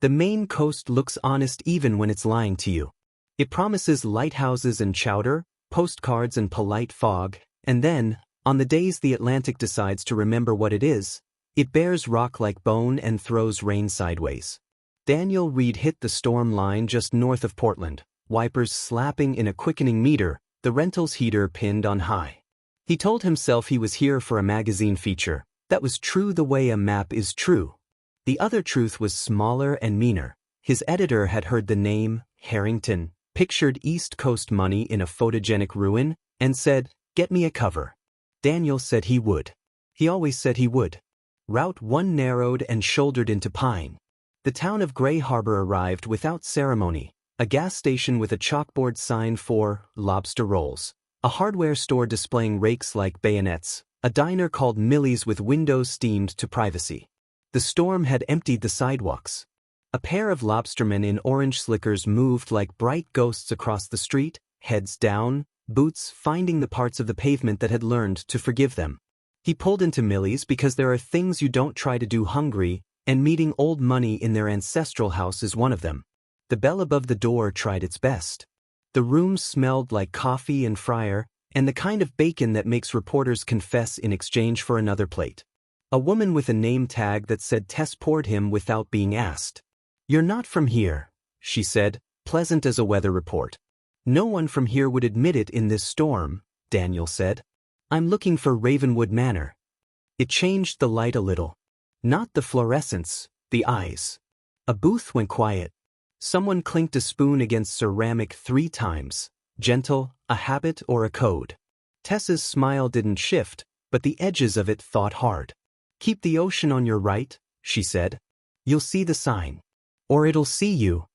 The Maine coast looks honest even when it's lying to you. It promises lighthouses and chowder, postcards and polite fog, and then, on the days the Atlantic decides to remember what it is, it bears rock like bone and throws rain sideways. Daniel Reed hit the storm line just north of Portland, wipers slapping in a quickening meter, the rental's heater pinned on high. He told himself he was here for a magazine feature. That was true the way a map is true. The other truth was smaller and meaner. His editor had heard the name, Harrington, pictured East Coast money in a photogenic ruin, and said, "Get me a cover." Daniel said he would. He always said he would. Route 1 narrowed and shouldered into Pine. The town of Gray Harbor arrived without ceremony, a gas station with a chalkboard sign for lobster rolls, a hardware store displaying rakes like bayonets, a diner called Millie's with windows steamed to privacy. The storm had emptied the sidewalks. A pair of lobstermen in orange slickers moved like bright ghosts across the street, heads down, boots finding the parts of the pavement that had learned to forgive them. He pulled into Millie's because there are things you don't try to do hungry, and meeting old money in their ancestral house is one of them. The bell above the door tried its best. The room smelled like coffee and fryer, and the kind of bacon that makes reporters confess in exchange for another plate. A woman with a name tag that said Tess poured him without being asked. "You're not from here," she said, pleasant as a weather report. "No one from here would admit it in this storm," Daniel said. "I'm looking for Ravenwood Manor." It changed the light a little. Not the fluorescence, the eyes. A booth went quiet. Someone clinked a spoon against ceramic 3 times. Gentle, a habit or a code. Tess's smile didn't shift, but the edges of it thought hard. "Keep the ocean on your right," she said. "You'll see the sign. Or it'll see you."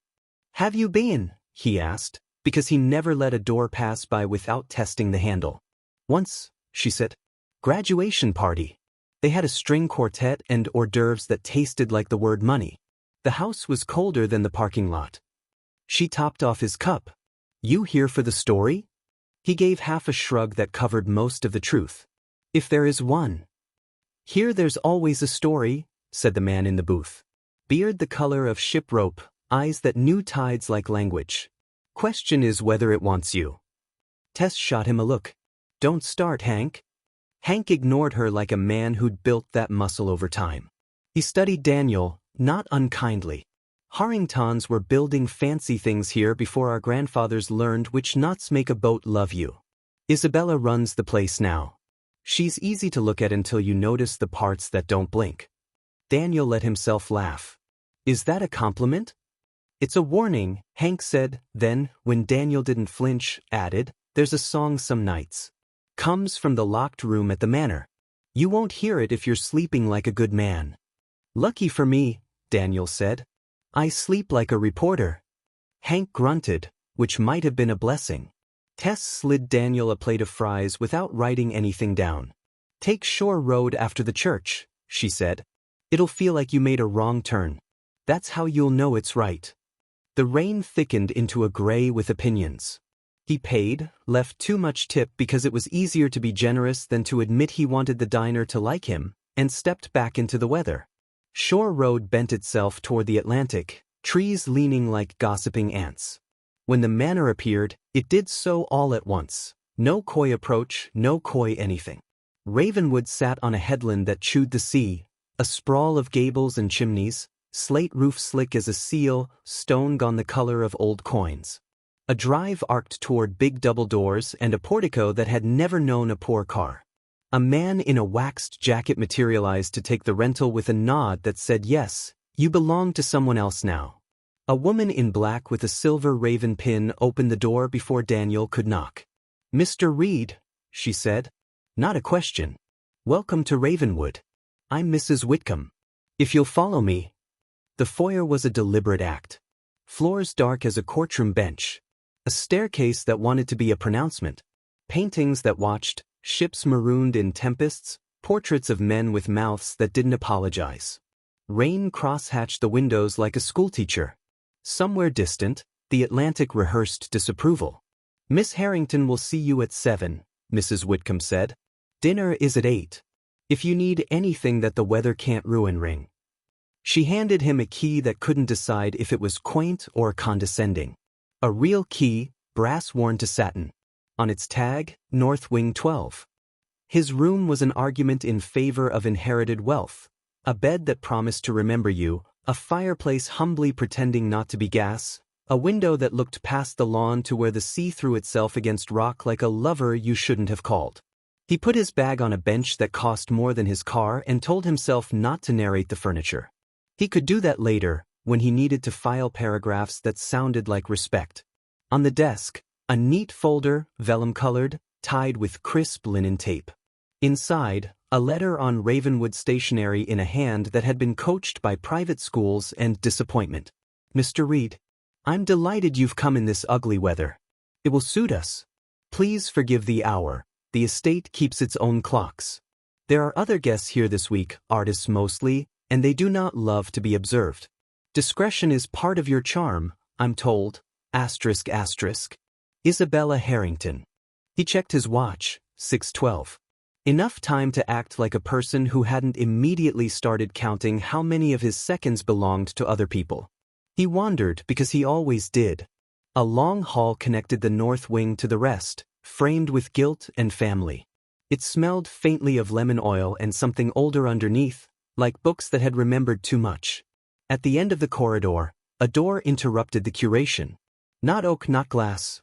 "Have you been?" he asked, because he never let a door pass by without testing the handle. "Once," she said. "Graduation party." They had a string quartet and hors d'oeuvres that tasted like the word money. The house was colder than the parking lot. She topped off his cup. "You here for the story?" He gave half a shrug that covered most of the truth. "If there is one." "Here there's always a story," said the man in the booth. Beard the color of ship rope, eyes that knew tides like language. "Question is whether it wants you." Tess shot him a look. "Don't start, Hank." Hank ignored her like a man who'd built that muscle over time. He studied Daniel, not unkindly. "Harringtons were building fancy things here before our grandfathers learned which knots make a boat love you. Isabella runs the place now. She's easy to look at until you notice the parts that don't blink." Daniel let himself laugh. "Is that a compliment?" "It's a warning," Hank said, then, when Daniel didn't flinch, added, "There's a song some nights. Comes from the locked room at the manor. You won't hear it if you're sleeping like a good man." "Lucky for me," Daniel said. "I sleep like a reporter." Hank grunted, which might have been a blessing. Tess slid Daniel a plate of fries without writing anything down. "Take Shore Road after the church," she said. "It'll feel like you made a wrong turn. That's how you'll know it's right." The rain thickened into a gray with opinions. He paid, left too much tip because it was easier to be generous than to admit he wanted the diner to like him, and stepped back into the weather. Shore Road bent itself toward the Atlantic, trees leaning like gossiping ants. When the manor appeared, it did so all at once. No coy approach, no coy anything. Ravenwood sat on a headland that chewed the sea, a sprawl of gables and chimneys, slate roof slick as a seal, stone gone the color of old coins. A drive arced toward big double doors and a portico that had never known a poor car. A man in a waxed jacket materialized to take the rental with a nod that said, "Yes, you belong to someone else now." A woman in black with a silver raven pin opened the door before Daniel could knock. "Mr. Reed," she said. "Not a question. Welcome to Ravenwood. I'm Mrs. Whitcomb. If you'll follow me." The foyer was a deliberate act. Floors dark as a courtroom bench. A staircase that wanted to be a pronouncement. Paintings that watched, ships marooned in tempests, portraits of men with mouths that didn't apologize. Rain crosshatched the windows like a schoolteacher. Somewhere distant, the Atlantic rehearsed disapproval. "Miss Harrington will see you at 7, Mrs. Whitcomb said. "Dinner is at 8. If you need anything that the weather can't ruin, ring." She handed him a key that couldn't decide if it was quaint or condescending. A real key, brass worn to satin. On its tag, North Wing 12. His room was an argument in favor of inherited wealth. A bed that promised to remember you, a fireplace humbly pretending not to be gas, a window that looked past the lawn to where the sea threw itself against rock like a lover you shouldn't have called. He put his bag on a bench that cost more than his car and told himself not to narrate the furniture. He could do that later, when he needed to file paragraphs that sounded like respect. On the desk, a neat folder, vellum-colored, tied with crisp linen tape. Inside, a letter on Ravenwood stationery in a hand that had been coached by private schools and disappointment. Mr. Reed, I'm delighted you've come in this ugly weather. It will suit us. Please forgive the hour. The estate keeps its own clocks. There are other guests here this week, artists mostly, and they do not love to be observed. Discretion is part of your charm, I'm told. Asterisk asterisk. Isabella Harrington. He checked his watch, 6:12. Enough time to act like a person who hadn't immediately started counting how many of his seconds belonged to other people. He wondered because he always did. A long hall connected the north wing to the rest, framed with gilt and family. It smelled faintly of lemon oil and something older underneath, like books that had remembered too much. At the end of the corridor, a door interrupted the curation. Not oak, not glass,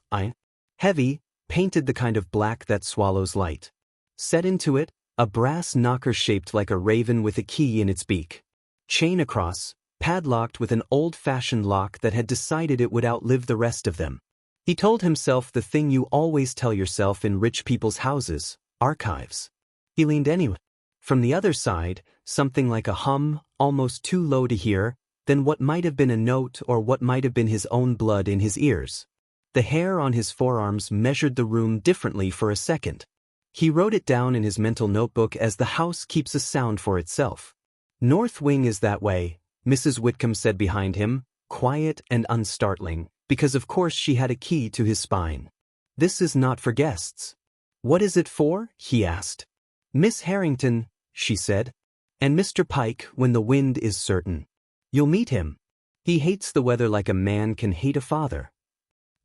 heavy, painted the kind of black that swallows light. Set into it, a brass knocker shaped like a raven with a key in its beak. Chain across, padlocked with an old-fashioned lock that had decided it would outlive the rest of them. He told himself the thing you always tell yourself in rich people's houses, archives. He leaned anyway. From the other side, something like a hum, almost too low to hear, then what might have been a note or what might have been his own blood in his ears. The hair on his forearms measured the room differently for a second. He wrote it down in his mental notebook as the house keeps a sound for itself. North Wing is that way, Mrs. Whitcomb said behind him, quiet and unstartling, because of course she had a key to his spine. This is not for guests. What is it for? He asked. Miss Harrington, she said. And Mr. Pike when the wind is certain. You'll meet him. He hates the weather like a man can hate a father.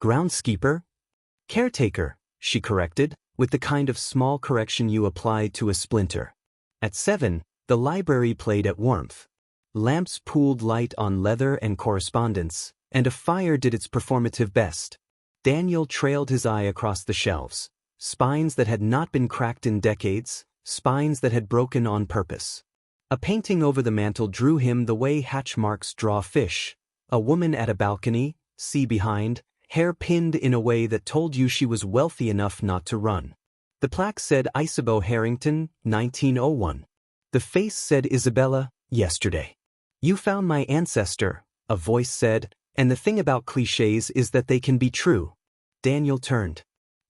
Groundskeeper? Caretaker, she corrected, with the kind of small correction you apply to a splinter. At 7, the library played at warmth. Lamps pooled light on leather and correspondence, and a fire did its performative best. Daniel trailed his eye across the shelves. Spines that had not been cracked in decades, spines that had broken on purpose. A painting over the mantel drew him the way hatch marks draw fish. A woman at a balcony, sea behind, hair pinned in a way that told you she was wealthy enough not to run. The plaque said Isabeau Harrington, 1901. The face said Isabella, yesterday. You found my ancestor, a voice said, and the thing about clichés is that they can be true. Daniel turned.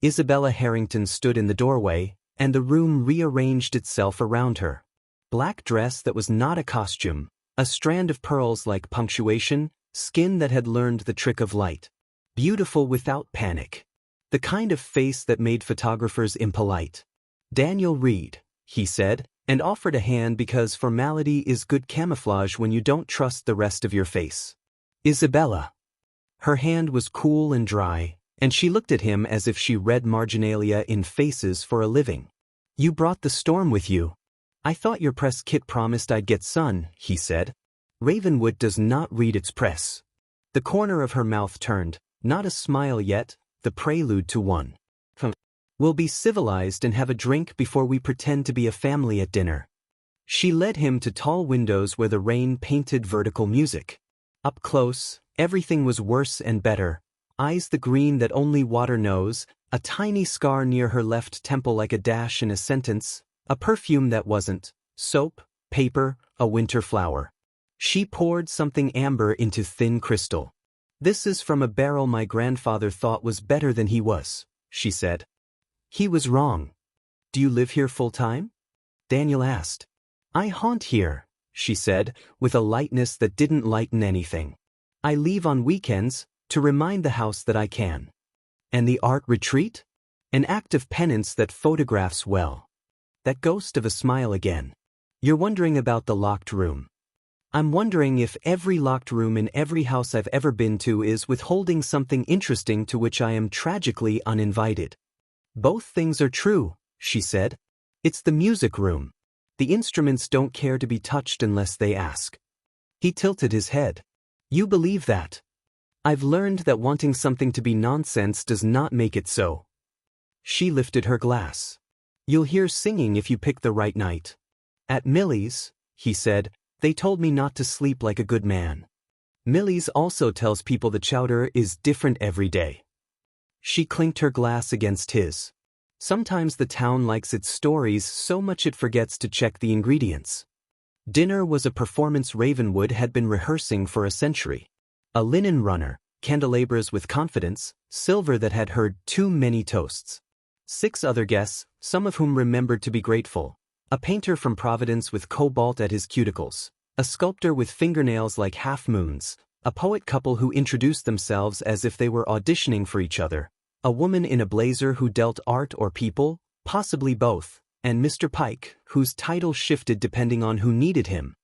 Isabella Harrington stood in the doorway, and the room rearranged itself around her. Black dress that was not a costume, a strand of pearls like punctuation, skin that had learned the trick of light. Beautiful without panic. The kind of face that made photographers impolite. Daniel Reed, he said, and offered a hand because formality is good camouflage when you don't trust the rest of your face. Isabella. Her hand was cool and dry, and she looked at him as if she read marginalia in faces for a living. You brought the storm with you. I thought your press kit promised I'd get sun, he said. Ravenwood does not read its press. The corner of her mouth turned, not a smile yet, the prelude to one. We'll be civilized and have a drink before we pretend to be a family at dinner. She led him to tall windows where the rain painted vertical music. Up close, everything was worse and better. Eyes the green that only water knows, a tiny scar near her left temple like a dash in a sentence, a perfume that wasn't, soap, paper, a winter flower. She poured something amber into thin crystal. This is from a barrel my grandfather thought was better than he was, she said. He was wrong. Do you live here full-time? Daniel asked. I haunt here, she said, with a lightness that didn't lighten anything. I leave on weekends, to remind the house that I can. And the art retreat? An act of penance that photographs well. That ghost of a smile again. You're wondering about the locked room. I'm wondering if every locked room in every house I've ever been to is withholding something interesting to which I am tragically uninvited. Both things are true, she said. It's the music room. The instruments don't care to be touched unless they ask. He tilted his head. You believe that? I've learned that wanting something to be nonsense does not make it so. She lifted her glass. You'll hear singing if you pick the right night. At Millie's, he said, they told me not to sleep like a good man. Millie's also tells people the chowder is different every day. She clinked her glass against his. Sometimes the town likes its stories so much it forgets to check the ingredients. Dinner was a performance Ravenwood had been rehearsing for a century. A linen runner, candelabras with confidence, silver that had heard too many toasts. 6 other guests, some of whom remembered to be grateful. A painter from Providence with cobalt at his cuticles. A sculptor with fingernails like half-moons. A poet couple who introduced themselves as if they were auditioning for each other. A woman in a blazer who dealt art or people, possibly both, and Mr. Pike, whose title shifted depending on who needed him.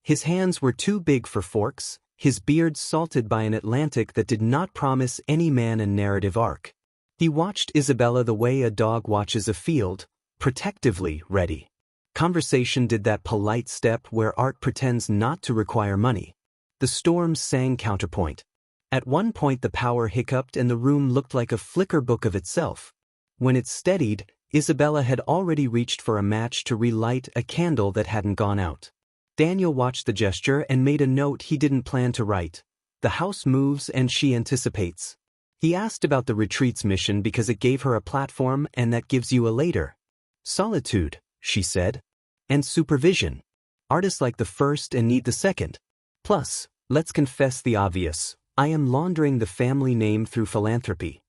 His hands were too big for forks, his beard salted by an Atlantic that did not promise any man a narrative arc. He watched Isabella the way a dog watches a field, protectively ready. Conversation did that polite step where art pretends not to require money. The storm sang counterpoint. At one point the power hiccuped and the room looked like a flicker book of itself. When it steadied, Isabella had already reached for a match to relight a candle that hadn't gone out. Daniel watched the gesture and made a note he didn't plan to write. The house moves and she anticipates. He asked about the retreat's mission because it gave her a platform and that gives you a later. Solitude, she said. And supervision. Artists like the first and need the second. Plus, let's confess the obvious. I am laundering the family name through philanthropy.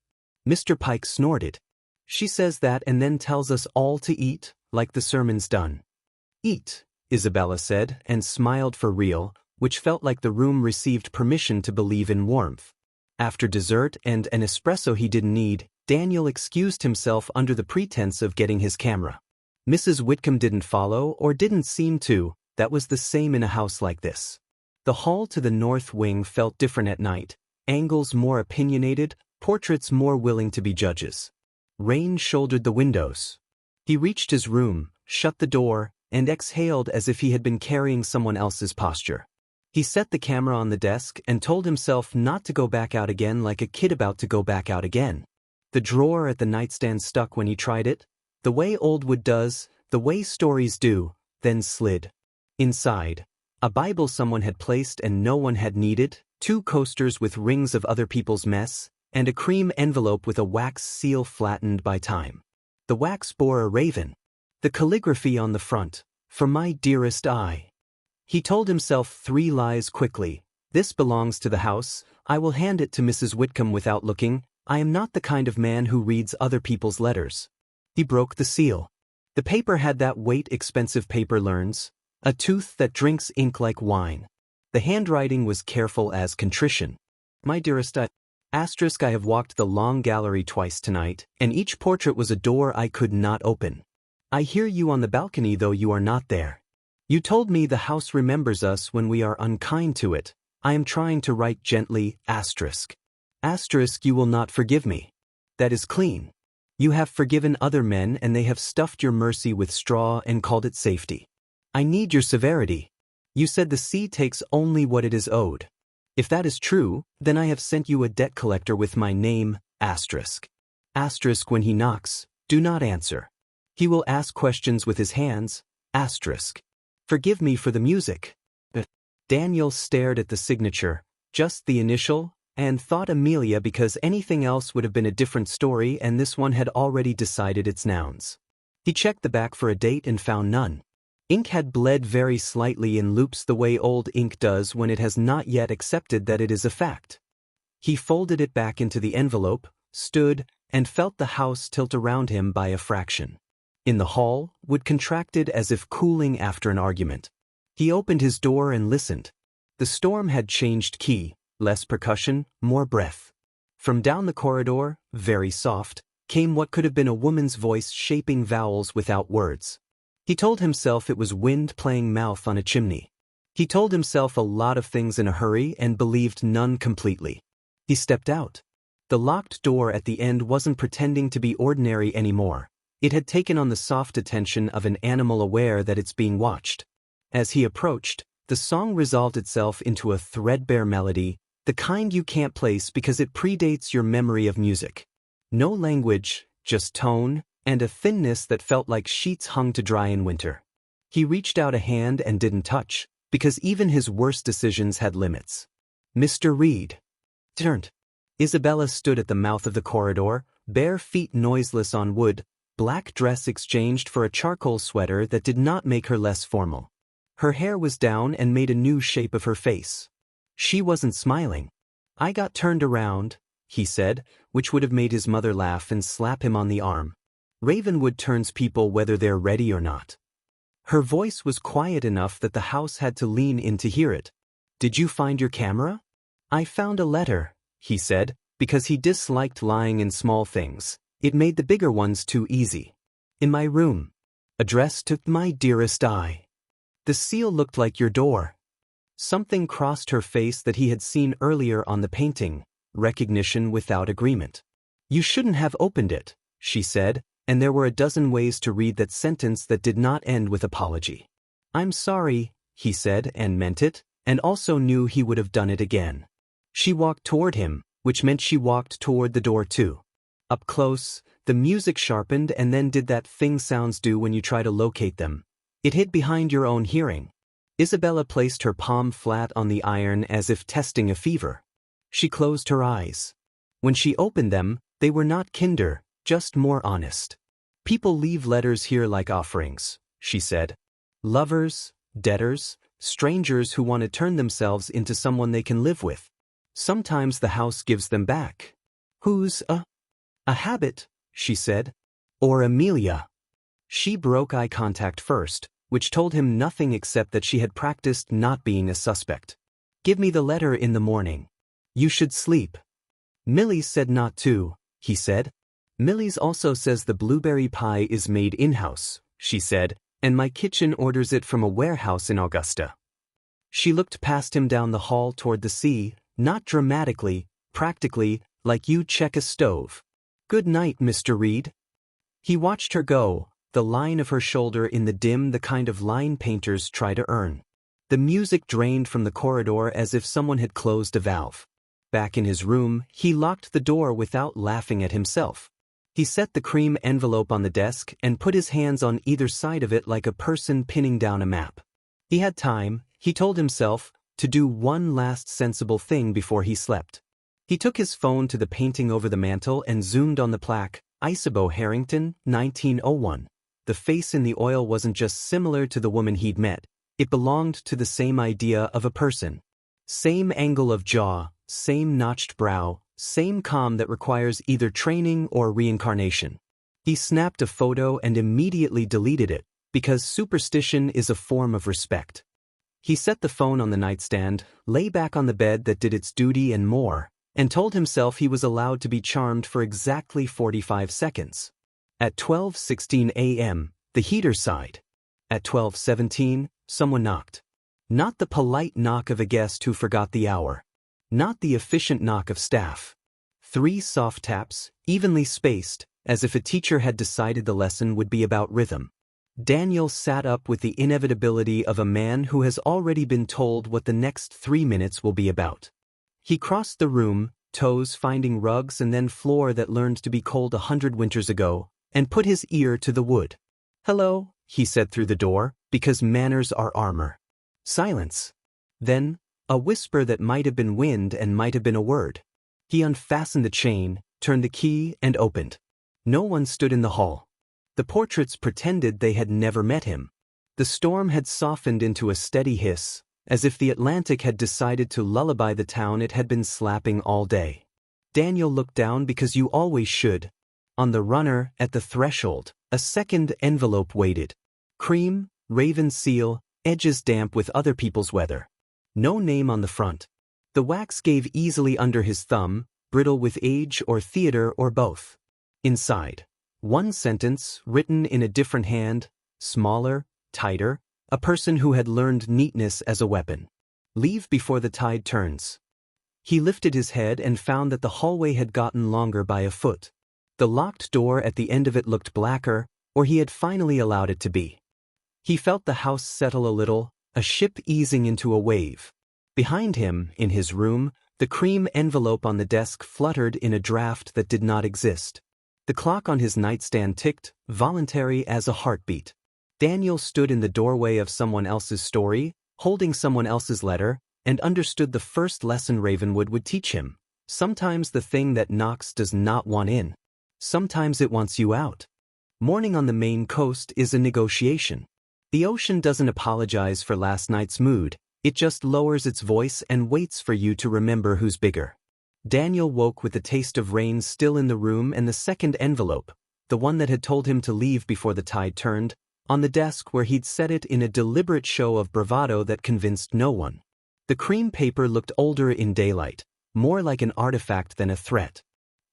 Mr. Pike snorted. She says that and then tells us all to eat, like the sermon's done. Eat, Isabella said, and smiled for real, which felt like the room received permission to believe in warmth. After dessert and an espresso he didn't need, Daniel excused himself under the pretense of getting his camera. Mrs. Whitcomb didn't follow or didn't seem to. That was the same in a house like this. The hall to the north wing felt different at night, angles more opinionated, portraits more willing to be judges. Rain shouldered the windows. He reached his room, shut the door, and exhaled as if he had been carrying someone else's posture. He set the camera on the desk and told himself not to go back out again like a kid about to go back out again. The drawer at the nightstand stuck when he tried it, the way old wood does, the way stories do, then slid. Inside, a Bible someone had placed and no one had needed, 2 coasters with rings of other people's mess, and a cream envelope with a wax seal flattened by time. The wax bore a raven. The calligraphy on the front, for my dearest eye. He told himself 3 lies quickly. This belongs to the house, I will hand it to Mrs. Whitcomb without looking, I am not the kind of man who reads other people's letters. He broke the seal. The paper had that weight expensive paper learns, a tooth that drinks ink like wine. The handwriting was careful as contrition. My dearest I have walked the long gallery twice tonight, and each portrait was a door I could not open. I hear you on the balcony though you are not there. You told me the house remembers us when we are unkind to it. I am trying to write gently, asterisk. Asterisk you will not forgive me. That is clean. You have forgiven other men and they have stuffed your mercy with straw and called it safety. I need your severity. You said the sea takes only what it is owed. If that is true, then I have sent you a debt collector with my name, asterisk. Asterisk when he knocks, do not answer. He will ask questions with his hands, asterisk. Forgive me for the music. Daniel stared at the signature, just the initial, and thought Amelia because anything else would have been a different story and this one had already decided its nouns. He checked the back for a date and found none. Ink had bled very slightly in loops the way old ink does when it has not yet accepted that it is a fact. He folded it back into the envelope, stood, and felt the house tilt around him by a fraction. In the hall, wood contracted as if cooling after an argument. He opened his door and listened. The storm had changed key, less percussion, more breath. From down the corridor, very soft, came what could have been a woman's voice shaping vowels without words. He told himself it was wind playing mouth on a chimney. He told himself a lot of things in a hurry and believed none completely. He stepped out. The locked door at the end wasn't pretending to be ordinary anymore. It had taken on the soft attention of an animal aware that it's being watched. As he approached, the song resolved itself into a threadbare melody, the kind you can't place because it predates your memory of music. No language, just tone, and a thinness that felt like sheets hung to dry in winter. He reached out a hand and didn't touch, because even his worst decisions had limits. Mr. Reed turned. Isabella stood at the mouth of the corridor, bare feet noiseless on wood, black dress exchanged for a charcoal sweater that did not make her less formal. Her hair was down and made a new shape of her face. She wasn't smiling. I got turned around, he said, which would have made his mother laugh and slap him on the arm. Ravenwood turns people whether they're ready or not. Her voice was quiet enough that the house had to lean in to hear it. Did you find your camera? I found a letter, he said, because he disliked lying in small things. It made the bigger ones too easy. In my room. Addressed to my dearest I. The seal looked like your door. Something crossed her face that he had seen earlier on the painting, recognition without agreement. You shouldn't have opened it, she said, and there were a dozen ways to read that sentence that did not end with apology. I'm sorry, he said and meant it, and also knew he would have done it again. She walked toward him, which meant she walked toward the door too. Up close, the music sharpened and then did that thing sounds do when you try to locate them. It hid behind your own hearing. Isabella placed her palm flat on the iron as if testing a fever. She closed her eyes. When she opened them, they were not kinder, just more honest. People leave letters here like offerings, she said. Lovers, debtors, strangers who want to turn themselves into someone they can live with. Sometimes the house gives them back. Who's a habit, she said. Or Amelia. She broke eye contact first, which told him nothing except that she had practiced not being a suspect. Give me the letter in the morning. You should sleep. Millie said not to, he said. Millie's also says the blueberry pie is made in-house, she said, and my kitchen orders it from a warehouse in Augusta. She looked past him down the hall toward the sea, not dramatically, practically, like you check a stove. Good night, Mr. Reed. He watched her go, the line of her shoulder in the dim the kind of line painters try to earn. The music drained from the corridor as if someone had closed a valve. Back in his room, he locked the door without laughing at himself. He set the cream envelope on the desk and put his hands on either side of it like a person pinning down a map. He had time, he told himself, to do one last sensible thing before he slept. He took his phone to the painting over the mantel and zoomed on the plaque, Isabeau Harrington, 1901. The face in the oil wasn't just similar to the woman he'd met, it belonged to the same idea of a person. Same angle of jaw, same notched brow, same calm that requires either training or reincarnation. He snapped a photo and immediately deleted it, because superstition is a form of respect. He set the phone on the nightstand, lay back on the bed that did its duty and more, and told himself he was allowed to be charmed for exactly 45 seconds. At 12:16 a.m., the heater sighed. At 12:17, someone knocked. Not the polite knock of a guest who forgot the hour. Not the efficient knock of staff. 3 soft taps, evenly spaced, as if a teacher had decided the lesson would be about rhythm. Daniel sat up with the inevitability of a man who has already been told what the next 3 minutes will be about. He crossed the room, toes finding rugs and then floor that learned to be cold 100 winters ago, and put his ear to the wood. Hello, he said through the door, because manners are armor. Silence. Then, a whisper that might have been wind and might have been a word. He unfastened the chain, turned the key, and opened. No one stood in the hall. The portraits pretended they had never met him. The storm had softened into a steady hiss, as if the Atlantic had decided to lullaby the town it had been slapping all day. Daniel looked down because you always should. On the runner, at the threshold, a second envelope waited. Cream, raven seal, edges damp with other people's weather. No name on the front. The wax gave easily under his thumb, brittle with age or theater or both. Inside, one sentence, written in a different hand, smaller, tighter, A person who had learned neatness as a weapon. Leave before the tide turns. He lifted his head and found that the hallway had gotten longer by a foot. The locked door at the end of it looked blacker, or he had finally allowed it to be. He felt the house settle a little, a ship easing into a wave. Behind him, in his room, the cream envelope on the desk fluttered in a draft that did not exist. The clock on his nightstand ticked, voluntary as a heartbeat. Daniel stood in the doorway of someone else's story, holding someone else's letter, and understood the first lesson Ravenwood would teach him. Sometimes the thing that knocks does not want in. Sometimes it wants you out. Morning on the Maine coast is a negotiation. The ocean doesn't apologize for last night's mood, it just lowers its voice and waits for you to remember who's bigger. Daniel woke with the taste of rain still in the room and the second envelope, the one that had told him to leave before the tide turned, on the desk where he'd set it in a deliberate show of bravado that convinced no one. The cream paper looked older in daylight, more like an artifact than a threat.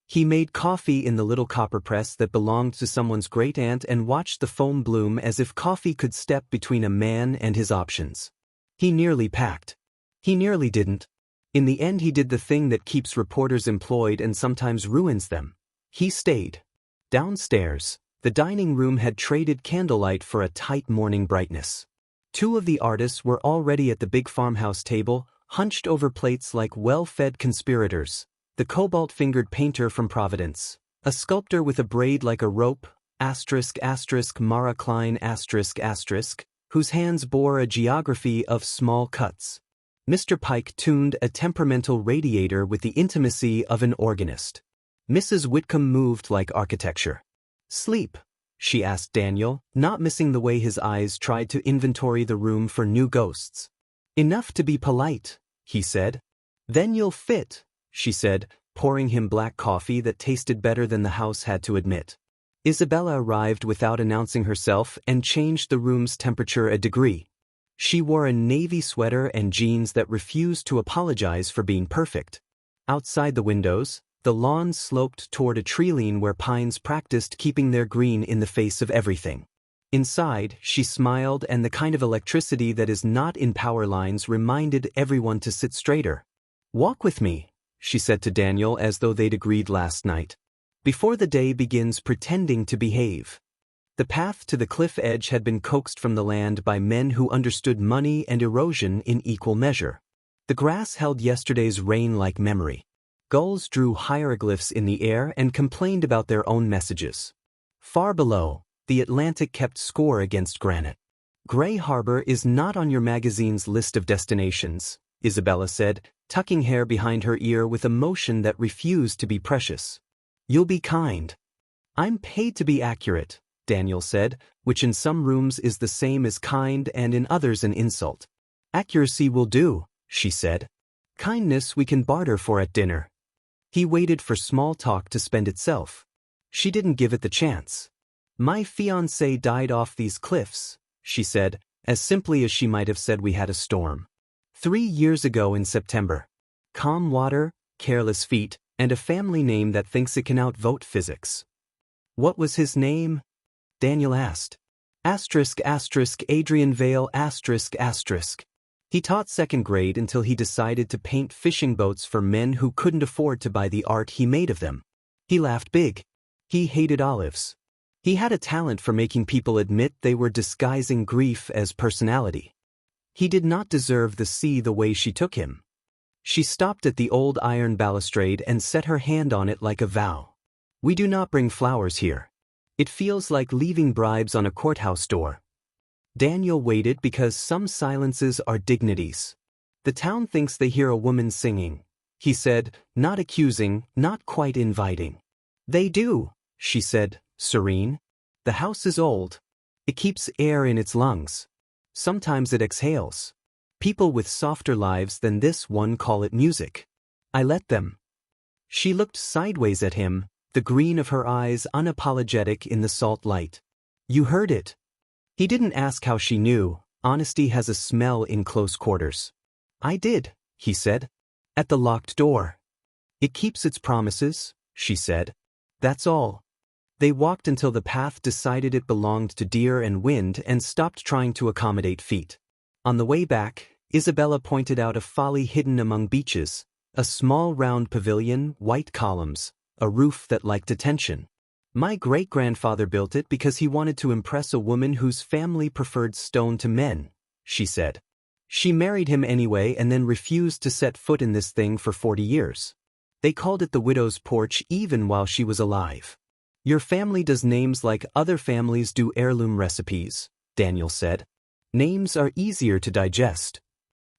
He made coffee in the little copper press that belonged to someone's great-aunt and watched the foam bloom as if coffee could step between a man and his options. He nearly packed. He nearly didn't. In the end he did the thing that keeps reporters employed and sometimes ruins them. He stayed. Downstairs, the dining room had traded candlelight for a tight morning brightness. Two of the artists were already at the big farmhouse table, hunched over plates like well-fed conspirators. The cobalt-fingered painter from Providence, a sculptor with a braid like a rope, Mara Klein whose hands bore a geography of small cuts. Mr. Pike tuned a temperamental radiator with the intimacy of an organist. Mrs. Whitcomb moved like architecture. "Sleep?" she asked Daniel, not missing the way his eyes tried to inventory the room for new ghosts. "Enough to be polite," he said. "Then you'll fit," she said, pouring him black coffee that tasted better than the house had to admit. Isabella arrived without announcing herself and changed the room's temperature a degree. She wore a navy sweater and jeans that refused to apologize for being perfect. Outside the windows, the lawn sloped toward a treeline where pines practiced keeping their green in the face of everything. Inside, she smiled, and the kind of electricity that is not in power lines reminded everyone to sit straighter. "Walk with me," she said to Daniel as though they'd agreed last night. "Before the day begins pretending to behave." The path to the cliff edge had been coaxed from the land by men who understood money and erosion in equal measure. The grass held yesterday's rain like memory. Gulls drew hieroglyphs in the air and complained about their own messages. Far below, the Atlantic kept score against granite. "Gray Harbor is not on your magazine's list of destinations," Isabella said, tucking hair behind her ear with a motion that refused to be precious. "You'll be kind." "I'm paid to be accurate," Daniel said, which in some rooms is the same as kind and in others an insult. "Accuracy will do," she said. "Kindness we can barter for at dinner." He waited for small talk to spend itself. She didn't give it the chance. "My fiancé died off these cliffs," she said, as simply as she might have said we had a storm. 3 years ago in September. Calm water, careless feet, and a family name that thinks it can outvote physics. "What was his name?" Daniel asked. Adrian Vale ***. He taught second grade until he decided to paint fishing boats for men who couldn't afford to buy the art he made of them. He laughed big. He hated olives. He had a talent for making people admit they were disguising grief as personality. He did not deserve the sea the way she took him. She stopped at the old iron balustrade and set her hand on it like a vow. "We do not bring flowers here. It feels like leaving bribes on a courthouse door." Daniel waited because some silences are dignities. "The town thinks they hear a woman singing," he said, not accusing, not quite inviting. "They do," she said, serene. "The house is old. It keeps air in its lungs. Sometimes it exhales. People with softer lives than this one call it music. I let them." She looked sideways at him, the green of her eyes unapologetic in the salt light. "You heard it." He didn't ask how she knew. Honesty has a smell in close quarters. "I did," he said. "At the locked door." "It keeps its promises," she said. "That's all." They walked until the path decided it belonged to deer and wind and stopped trying to accommodate feet. On the way back, Isabella pointed out a folly hidden among beeches, a small round pavilion, white columns, a roof that liked attention. My great-grandfather built it because he wanted to impress a woman whose family preferred stone to men, she said. She married him anyway and then refused to set foot in this thing for 40 years. They called it the widow's porch even while she was alive. Your family does names like other families do heirloom recipes, Daniel said. Names are easier to digest.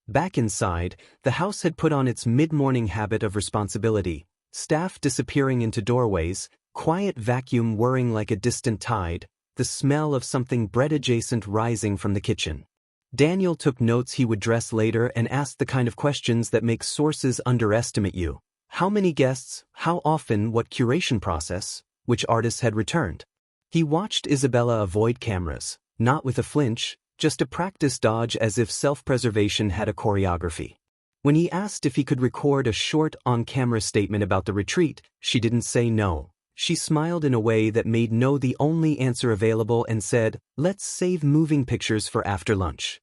Back inside, the house had put on its mid-morning habit of responsibility, staff disappearing into doorways, quiet vacuum whirring like a distant tide, the smell of something bread-adjacent rising from the kitchen. Daniel took notes he would dress later and asked the kind of questions that make sources underestimate you. How many guests, how often, what curation process, which artists had returned. He watched Isabella avoid cameras, not with a flinch, just a practice dodge as if self-preservation had a choreography. When he asked if he could record a short on-camera statement about the retreat, she didn't say no. She smiled in a way that made no the only answer available and said, "Let's save moving pictures for after lunch."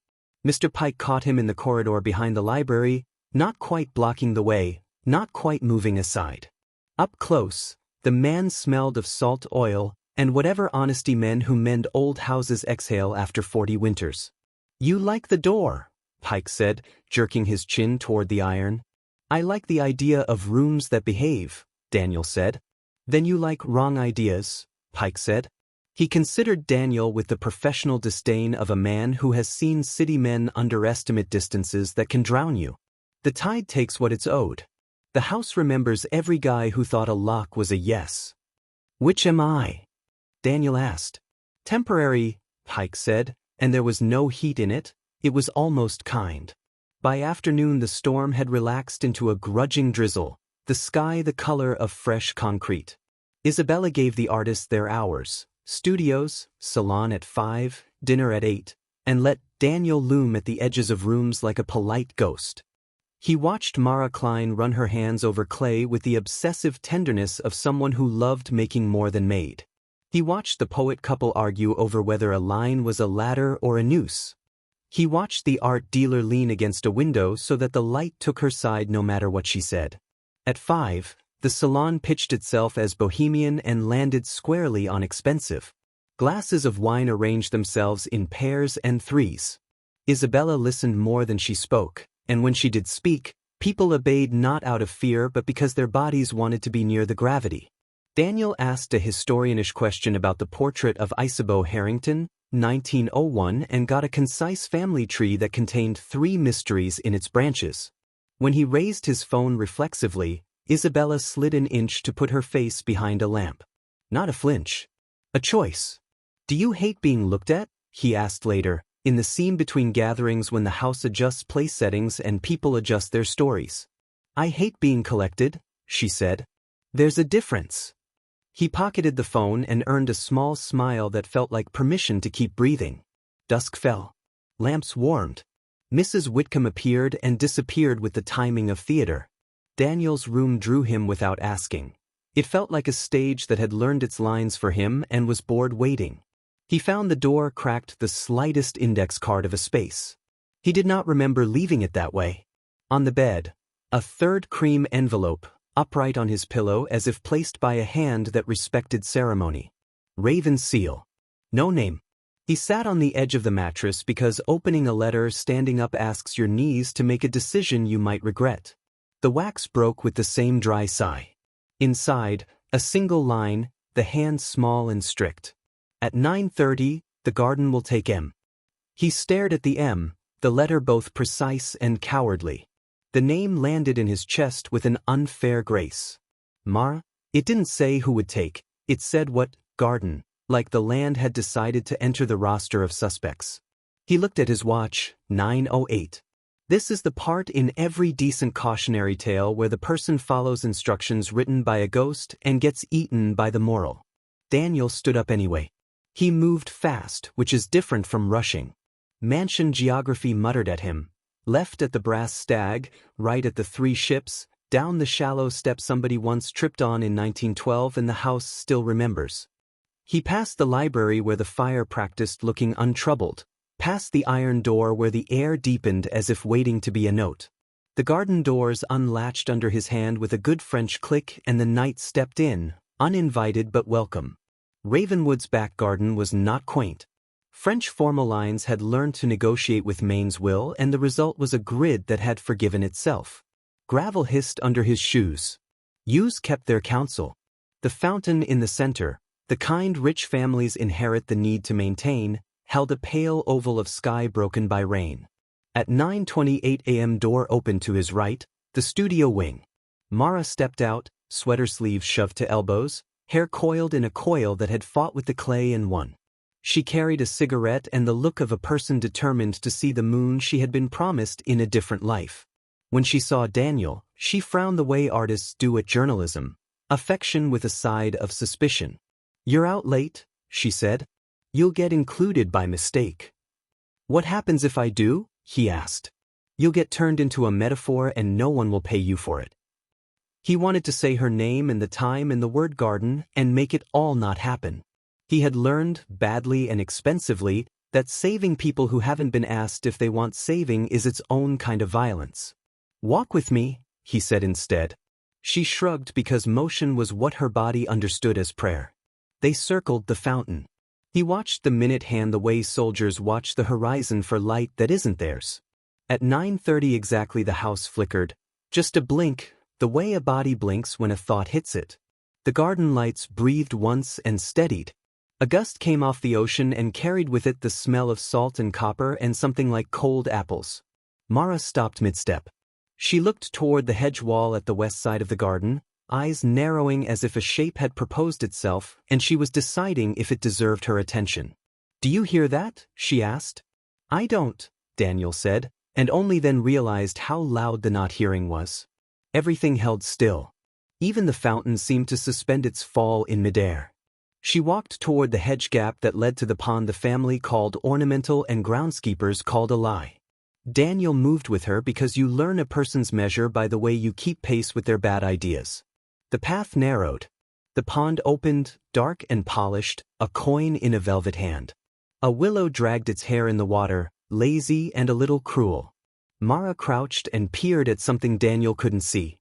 Mr. Pike caught him in the corridor behind the library, not quite blocking the way, not quite moving aside. Up close, the man smelled of salt oil and whatever honesty men who mend old houses exhale after 40 winters. "You like the door," Pike said, jerking his chin toward the iron. "I like the idea of rooms that behave," Daniel said. "Then you like wrong ideas," Pike said. He considered Daniel with the professional disdain of a man who has seen city men underestimate distances that can drown you. The tide takes what it's owed. The house remembers every guy who thought a lock was a yes. "Which am I?" Daniel asked. "Temporary," Pike said, and there was no heat in it. It was almost kind. By afternoon the storm had relaxed into a grudging drizzle, the sky the color of fresh concrete. Isabella gave the artists their hours, studios, salon at 5, dinner at 8, and let Daniel loom at the edges of rooms like a polite ghost. He watched Mara Klein run her hands over clay with the obsessive tenderness of someone who loved making more than made. He watched the poet couple argue over whether a line was a ladder or a noose. He watched the art dealer lean against a window so that the light took her side no matter what she said. At 5, the salon pitched itself as bohemian and landed squarely on expensive. Glasses of wine arranged themselves in pairs and threes. Isabella listened more than she spoke, and when she did speak, people obeyed not out of fear but because their bodies wanted to be near the gravity. Daniel asked a historianish question about the portrait of Isabeau Harrington, 1901, and got a concise family tree that contained 3 mysteries in its branches. When he raised his phone reflexively, Isabella slid an inch to put her face behind a lamp. Not a flinch. A choice. "Do you hate being looked at?" he asked later, in the scene between gatherings when the house adjusts place settings and people adjust their stories. "I hate being collected," she said. "There's a difference." He pocketed the phone and earned a small smile that felt like permission to keep breathing. Dusk fell. Lamps warmed. Mrs. Whitcomb appeared and disappeared with the timing of theater. Daniel's room drew him without asking. It felt like a stage that had learned its lines for him and was bored waiting. He found the door cracked the slightest index card of a space. He did not remember leaving it that way. On the bed, a third cream envelope, upright on his pillow as if placed by a hand that respected ceremony. Raven seal. No name. He sat on the edge of the mattress because opening a letter standing up asks your knees to make a decision you might regret. The wax broke with the same dry sigh. Inside, a single line, the hand small and strict. At 9:30, the garden will take M. He stared at the M, the letter both precise and cowardly. The name landed in his chest with an unfair grace. Mara? It didn't say who would take, it said what, garden, like the land had decided to enter the roster of suspects. He looked at his watch, 9:08. This is the part in every decent cautionary tale where the person follows instructions written by a ghost and gets eaten by the moral. Daniel stood up anyway. He moved fast, which is different from rushing. Mansion geography muttered at him. Left at the Brass Stag, right at the 3 Ships, down the shallow step somebody once tripped on in 1912 and the house still remembers. He passed the library where the fire practiced looking untroubled, past the iron door where the air deepened as if waiting to be a note. The garden doors unlatched under his hand with a good French click, and the knight stepped in, uninvited but welcome. Ravenwood's back garden was not quaint. French formal lines had learned to negotiate with Maine's will, and the result was a grid that had forgiven itself. Gravel hissed under his shoes. Yews kept their counsel. The fountain in the center, the kind rich families inherit the need to maintain, held a pale oval of sky broken by rain. At 9:28 a.m. door opened to his right, the studio wing. Mara stepped out, sweater sleeves shoved to elbows, hair coiled in a coil that had fought with the clay and won. She carried a cigarette and the look of a person determined to see the moon she had been promised in a different life. When she saw Daniel, she frowned the way artists do at journalism, affection with a side of suspicion. "You're out late," she said. "You'll get included by mistake." "What happens if I do?" he asked. "You'll get turned into a metaphor and no one will pay you for it." He wanted to say her name and the time and the word garden and make it all not happen. He had learned, badly and expensively, that saving people who haven't been asked if they want saving is its own kind of violence. "Walk with me," he said instead. She shrugged because motion was what her body understood as prayer. They circled the fountain. He watched the minute hand the way soldiers watch the horizon for light that isn't theirs. At 9:30 exactly the house flickered, just a blink, the way a body blinks when a thought hits it. The garden lights breathed once and steadied. A gust came off the ocean and carried with it the smell of salt and copper and something like cold apples. Mara stopped mid-step. She looked toward the hedge wall at the west side of the garden, eyes narrowing as if a shape had proposed itself, and she was deciding if it deserved her attention. "Do you hear that?" she asked. "I don't," Daniel said, and only then realized how loud the not hearing was. Everything held still. Even the fountain seemed to suspend its fall in midair. She walked toward the hedge gap that led to the pond the family called ornamental and groundskeepers called a lie. Daniel moved with her because you learn a person's measure by the way you keep pace with their bad ideas. The path narrowed. The pond opened, dark and polished, a coin in a velvet hand. A willow dragged its hair in the water, lazy and a little cruel. Mara crouched and peered at something Daniel couldn't see.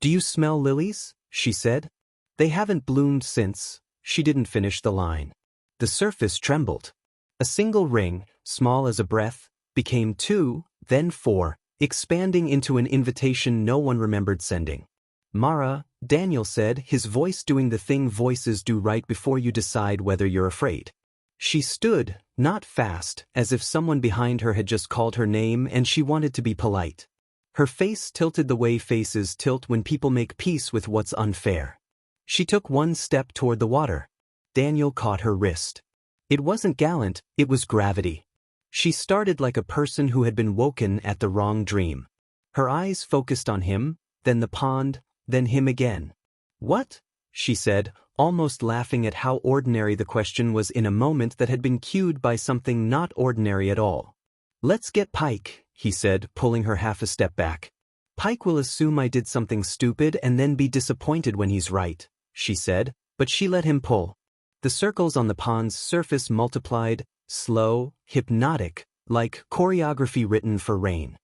"Do you smell lilies?" she said. "They haven't bloomed since." She didn't finish the line. The surface trembled. A single ring, small as a breath, became 2, then 4, expanding into an invitation no one remembered sending. "Mara," Daniel said, his voice doing the thing voices do right before you decide whether you're afraid. She stood, not fast, as if someone behind her had just called her name and she wanted to be polite. Her face tilted the way faces tilt when people make peace with what's unfair. She took one step toward the water. Daniel caught her wrist. It wasn't gallant, it was gravity. She started like a person who had been woken at the wrong dream. Her eyes focused on him, then the pond, then him again. "What?" she said, almost laughing at how ordinary the question was in a moment that had been cued by something not ordinary at all. "Let's get Pike," he said, pulling her half a step back. "Pike will assume I did something stupid and then be disappointed when he's right," she said, but she let him pull. The circles on the pond's surface multiplied, slow, hypnotic, like choreography written for rain.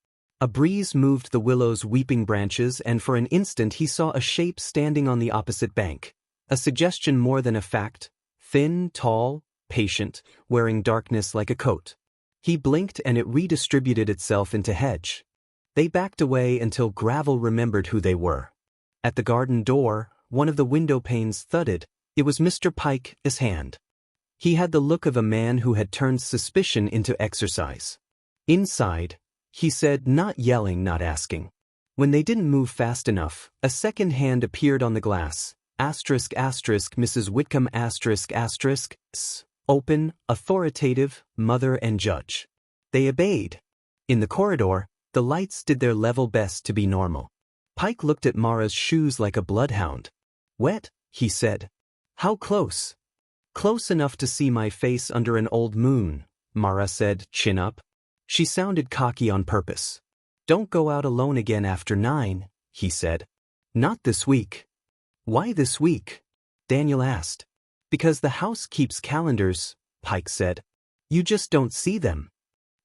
A breeze moved the willow's weeping branches and for an instant he saw a shape standing on the opposite bank. A suggestion more than a fact, thin, tall, patient, wearing darkness like a coat. He blinked and it redistributed itself into hedge. They backed away until gravel remembered who they were. At the garden door, one of the window panes thudded. It was Mr. Pike's hand. He had the look of a man who had turned suspicion into exercise. "Inside," he said, not yelling, not asking. When they didn't move fast enough, a second hand appeared on the glass. Mrs. Whitcomb open, authoritative, mother and judge. They obeyed. In the corridor, the lights did their level best to be normal. Pike looked at Mara's shoes like a bloodhound. "Wet?" he said. "How close?" "Close enough to see my face under an old moon," Mara said, chin up. She sounded cocky on purpose. "Don't go out alone again after 9, he said. "Not this week." "Why this week?" Daniel asked. Because the house keeps calendars, Pike said. You just don't see them.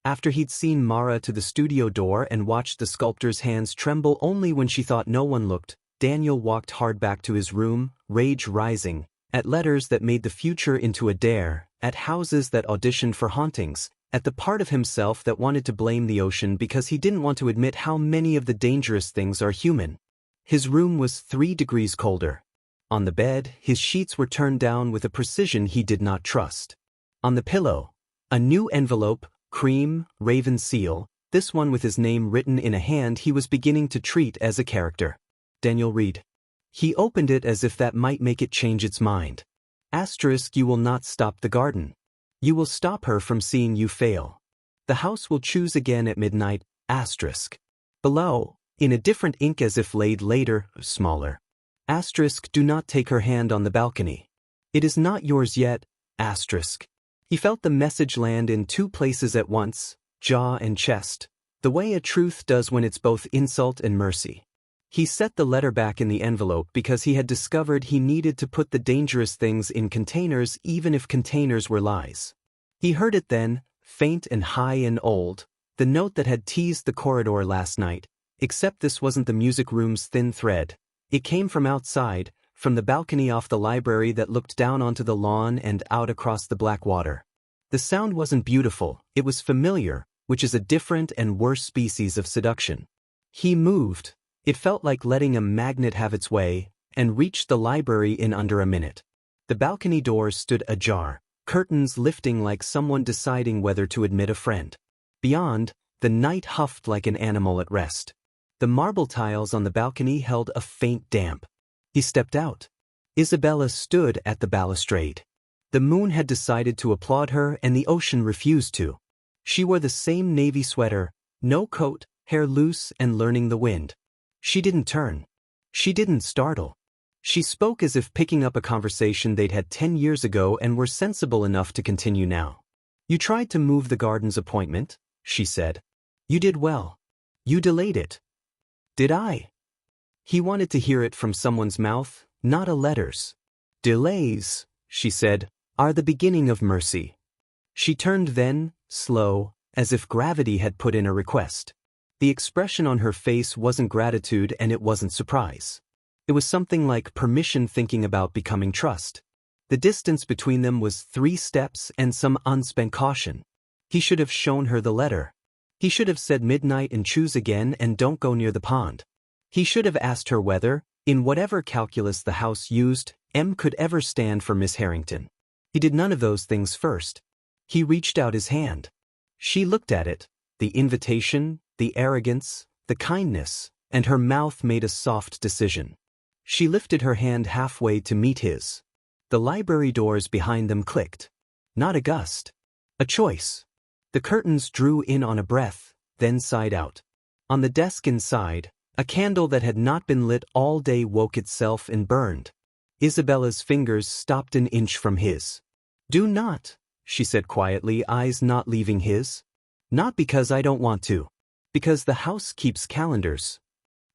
After he'd seen Mara to the studio door and watched the sculptor's hands tremble only when she thought no one looked, Daniel walked hard back to his room, rage rising, at letters that made the future into a dare, at houses that auditioned for hauntings, at the part of himself that wanted to blame the ocean because he didn't want to admit how many of the dangerous things are human. His room was 3 degrees colder. On the bed, his sheets were turned down with a precision he did not trust. On the pillow, a new envelope, cream, raven seal, this one with his name written in a hand he was beginning to treat as a character. Daniel read. He opened it as if that might make it change its mind. Asterisk, you will not stop the garden. You will stop her from seeing you fail. The house will choose again at midnight, asterisk. Below, in a different ink as if laid later, smaller. Asterisk, do not take her hand on the balcony. It is not yours yet, asterisk. He felt the message land in 2 places at once, jaw and chest, the way a truth does when it's both insult and mercy. He set the letter back in the envelope because he had discovered he needed to put the dangerous things in containers even if containers were lies. He heard it then, faint and high and old, the note that had teased the corridor last night, except this wasn't the music room's thin thread. It came from outside, from the balcony off the library that looked down onto the lawn and out across the black water. The sound wasn't beautiful, it was familiar, which is a different and worse species of seduction. He moved. It felt like letting a magnet have its way, and reached the library in under a minute. The balcony doors stood ajar, curtains lifting like someone deciding whether to admit a friend. Beyond, the night huffed like an animal at rest. The marble tiles on the balcony held a faint damp. He stepped out. Isabella stood at the balustrade. The moon had decided to applaud her and the ocean refused to. She wore the same navy sweater, no coat, hair loose and learning the wind. She didn't turn. She didn't startle. She spoke as if picking up a conversation they'd had 10 years ago and were sensible enough to continue now. You tried to move the garden's appointment, she said. You did well. You delayed it. Did I? He wanted to hear it from someone's mouth, not a letter's. Delays, she said, are the beginning of mercy. She turned then, slow, as if gravity had put in a request. The expression on her face wasn't gratitude and it wasn't surprise. It was something like permission thinking about becoming trust. The distance between them was 3 steps and some unspent caution. He should have shown her the letter. He should have said midnight and choose again and don't go near the pond. He should have asked her whether, in whatever calculus the house used, M could ever stand for Miss Harrington. He did none of those things first. He reached out his hand. She looked at it, the invitation, the arrogance, the kindness, and her mouth made a soft decision. She lifted her hand halfway to meet his. The library doors behind them clicked. Not a gust. A choice. The curtains drew in on a breath, then sighed out. On the desk inside, a candle that had not been lit all day woke itself and burned. Isabella's fingers stopped an inch from his. Do not, she said quietly, eyes not leaving his. Not because I don't want to. Because the house keeps calendars.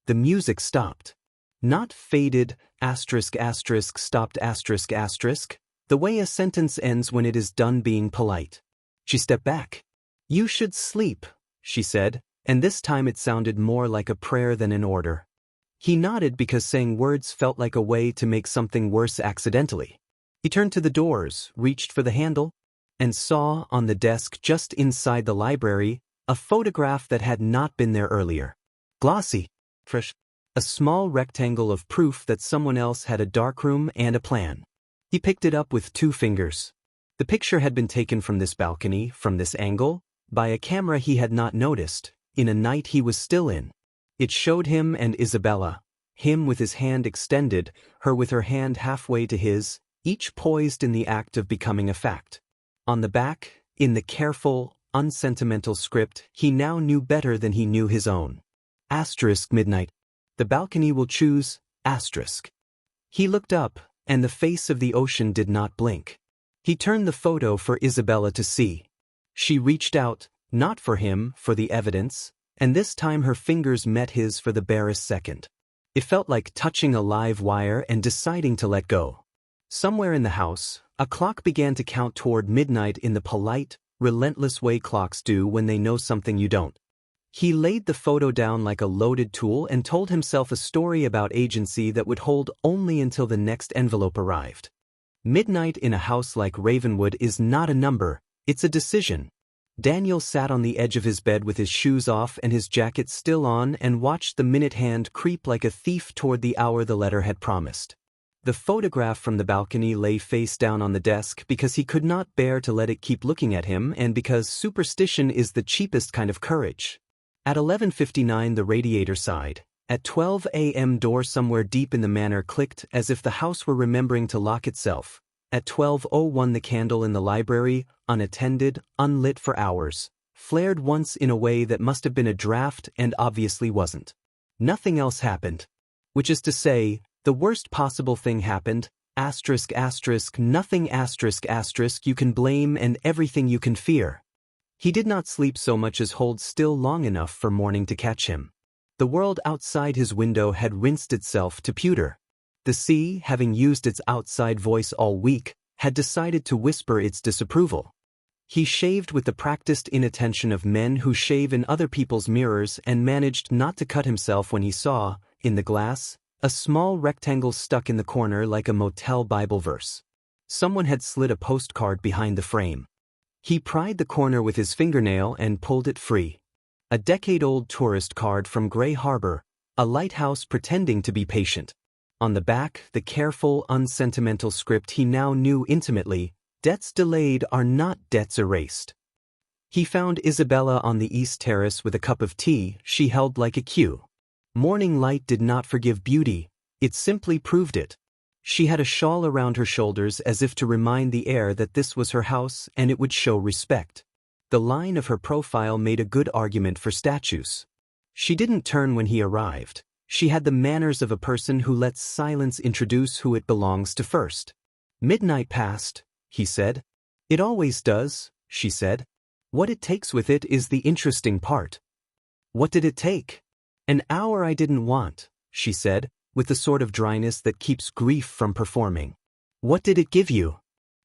The music stopped. Not faded, asterisk asterisk stopped asterisk asterisk, the way a sentence ends when it is done being polite. She stepped back. You should sleep, she said, and this time it sounded more like a prayer than an order. He nodded because saying words felt like a way to make something worse accidentally. He turned to the doors, reached for the handle, and saw, on the desk just inside the library, a photograph that had not been there earlier. Glossy, fresh, a small rectangle of proof that someone else had a darkroom and a plan. He picked it up with 2 fingers. The picture had been taken from this balcony, from this angle, by a camera he had not noticed, in a night he was still in. It showed him and Isabella, him with his hand extended, her with her hand halfway to his, each poised in the act of becoming a fact. On the back, in the careful, unsentimental script, he now knew better than he knew his own. Asterisk midnight. The balcony will choose, asterisk. He looked up, and the face of the ocean did not blink. He turned the photo for Isabella to see. She reached out, not for him, for the evidence, and this time her fingers met his for the barest second. It felt like touching a live wire and deciding to let go. Somewhere in the house, a clock began to count toward midnight in the polite, relentless way clocks do when they know something you don't. He laid the photo down like a loaded tool and told himself a story about agency that would hold only until the next envelope arrived. Midnight in a house like Ravenwood is not a number, it's a decision. Daniel sat on the edge of his bed with his shoes off and his jacket still on and watched the minute hand creep like a thief toward the hour the letter had promised. The photograph from the balcony lay face down on the desk because he could not bear to let it keep looking at him and because superstition is the cheapest kind of courage. At 11:59 the radiator sighed. At 12 a.m. door somewhere deep in the manor clicked as if the house were remembering to lock itself. At 12:01 the candle in the library, unattended, unlit for hours, flared once in a way that must have been a draft and obviously wasn't. Nothing else happened. Which is to say, the worst possible thing happened, nothing you can blame and everything you can fear. He did not sleep so much as hold still long enough for morning to catch him. The world outside his window had rinsed itself to pewter. The sea, having used its outside voice all week, had decided to whisper its disapproval. He shaved with the practiced inattention of men who shave in other people's mirrors and managed not to cut himself when he saw, in the glass, a small rectangle stuck in the corner like a motel Bible verse. Someone had slid a postcard behind the frame. He pried the corner with his fingernail and pulled it free. A decade-old tourist card from Gray Harbor, a lighthouse pretending to be patient. On the back, the careful, unsentimental script he now knew intimately, debts delayed are not debts erased. He found Isabella on the East Terrace with a cup of tea she held like a cue. Morning light did not forgive beauty, it simply proved it. She had a shawl around her shoulders as if to remind the air that this was her house and it would show respect. The line of her profile made a good argument for statues. She didn't turn when he arrived. She had the manners of a person who lets silence introduce who it belongs to first. Midnight passed, he said. It always does, she said. What it takes with it is the interesting part. What did it take? An hour I didn't want, she said, with the sort of dryness that keeps grief from performing. What did it give you?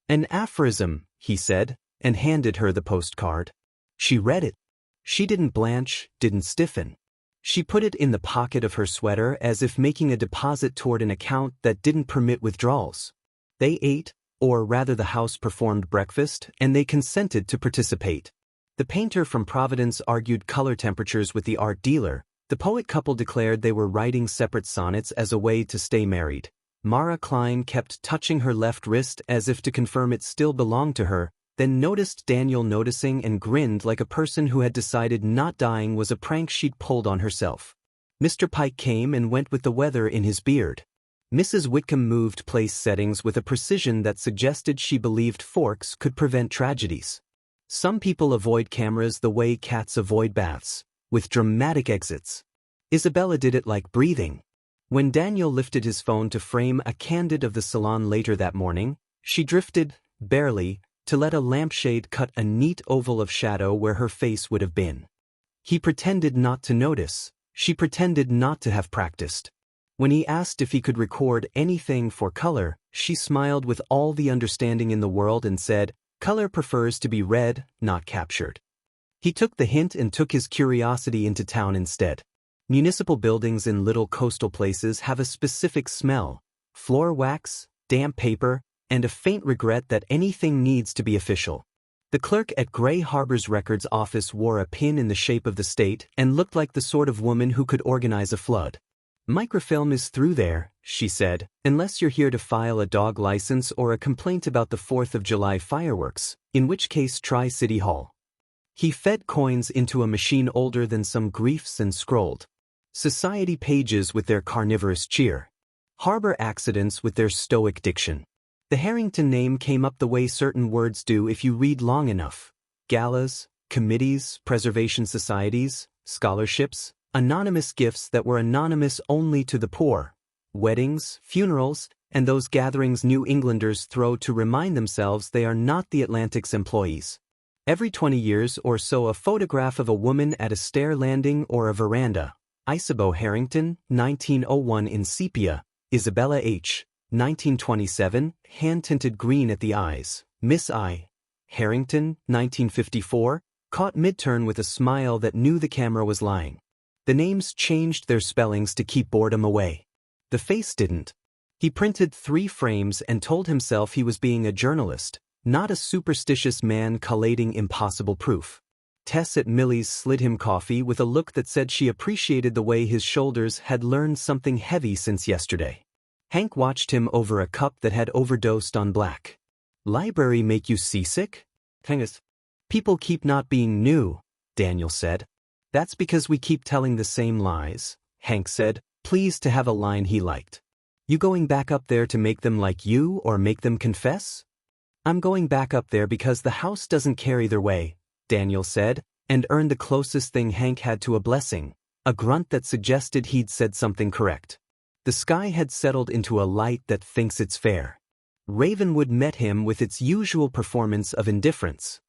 An aphorism, he said, and handed her the postcard. She read it. She didn't blanch, didn't stiffen. She put it in the pocket of her sweater as if making a deposit toward an account that didn't permit withdrawals. They ate, or rather the house performed breakfast, and they consented to participate. The painter from Providence argued color temperatures with the art dealer. The poet couple declared they were writing separate sonnets as a way to stay married. Mara Klein kept touching her left wrist as if to confirm it still belonged to her, then noticed Daniel noticing and grinned like a person who had decided not dying was a prank she'd pulled on herself. Mr. Pike came and went with the weather in his beard. Mrs. Whitcomb moved place settings with a precision that suggested she believed forks could prevent tragedies. Some people avoid cameras the way cats avoid baths, with dramatic exits. Isabella did it like breathing. When Daniel lifted his phone to frame a candid of the salon later that morning, she drifted, barely, to let a lampshade cut a neat oval of shadow where her face would have been. He pretended not to notice. She pretended not to have practiced. When he asked if he could record anything for color, she smiled with all the understanding in the world and said, "Color prefers to be read, not captured." He took the hint and took his curiosity into town instead. Municipal buildings in little coastal places have a specific smell: floor wax, damp paper, and a faint regret that anything needs to be official. The clerk at Gray Harbor's records office wore a pin in the shape of the state and looked like the sort of woman who could organize a flood. "Microfilm is through there," she said, "unless you're here to file a dog license or a complaint about the 4th of July fireworks, in which case try City Hall." He fed coins into a machine older than some griefs and scrolled. Society pages with their carnivorous cheer. Harbor accidents with their stoic diction. The Harrington name came up the way certain words do if you read long enough. Galas, committees, preservation societies, scholarships, anonymous gifts that were anonymous only to the poor, weddings, funerals, and those gatherings New Englanders throw to remind themselves they are not the Atlantic's employees. Every 20 years or so a photograph of a woman at a stair landing or a veranda. Isabeau Harrington, 1901 in sepia. Isabella H., 1927, hand-tinted green at the eyes. Miss I. Harrington, 1954, caught mid-turn with a smile that knew the camera was lying. The names changed their spellings to keep boredom away. The face didn't. He printed 3 frames and told himself he was being a journalist, not a superstitious man collating impossible proof. Tess at Millie's slid him coffee with a look that said she appreciated the way his shoulders had learned something heavy since yesterday. Hank watched him over a cup that had overdosed on black. Library make you seasick? Kangas. People keep not being new, Daniel said. That's because we keep telling the same lies, Hank said, pleased to have a line he liked. You going back up there to make them like you or make them confess? I'm going back up there because the house doesn't carry their way, Daniel said, and earned the closest thing Hank had to a blessing, a grunt that suggested he'd said something correct. The sky had settled into a light that thinks it's fair. Ravenwood met him with its usual performance of indifference.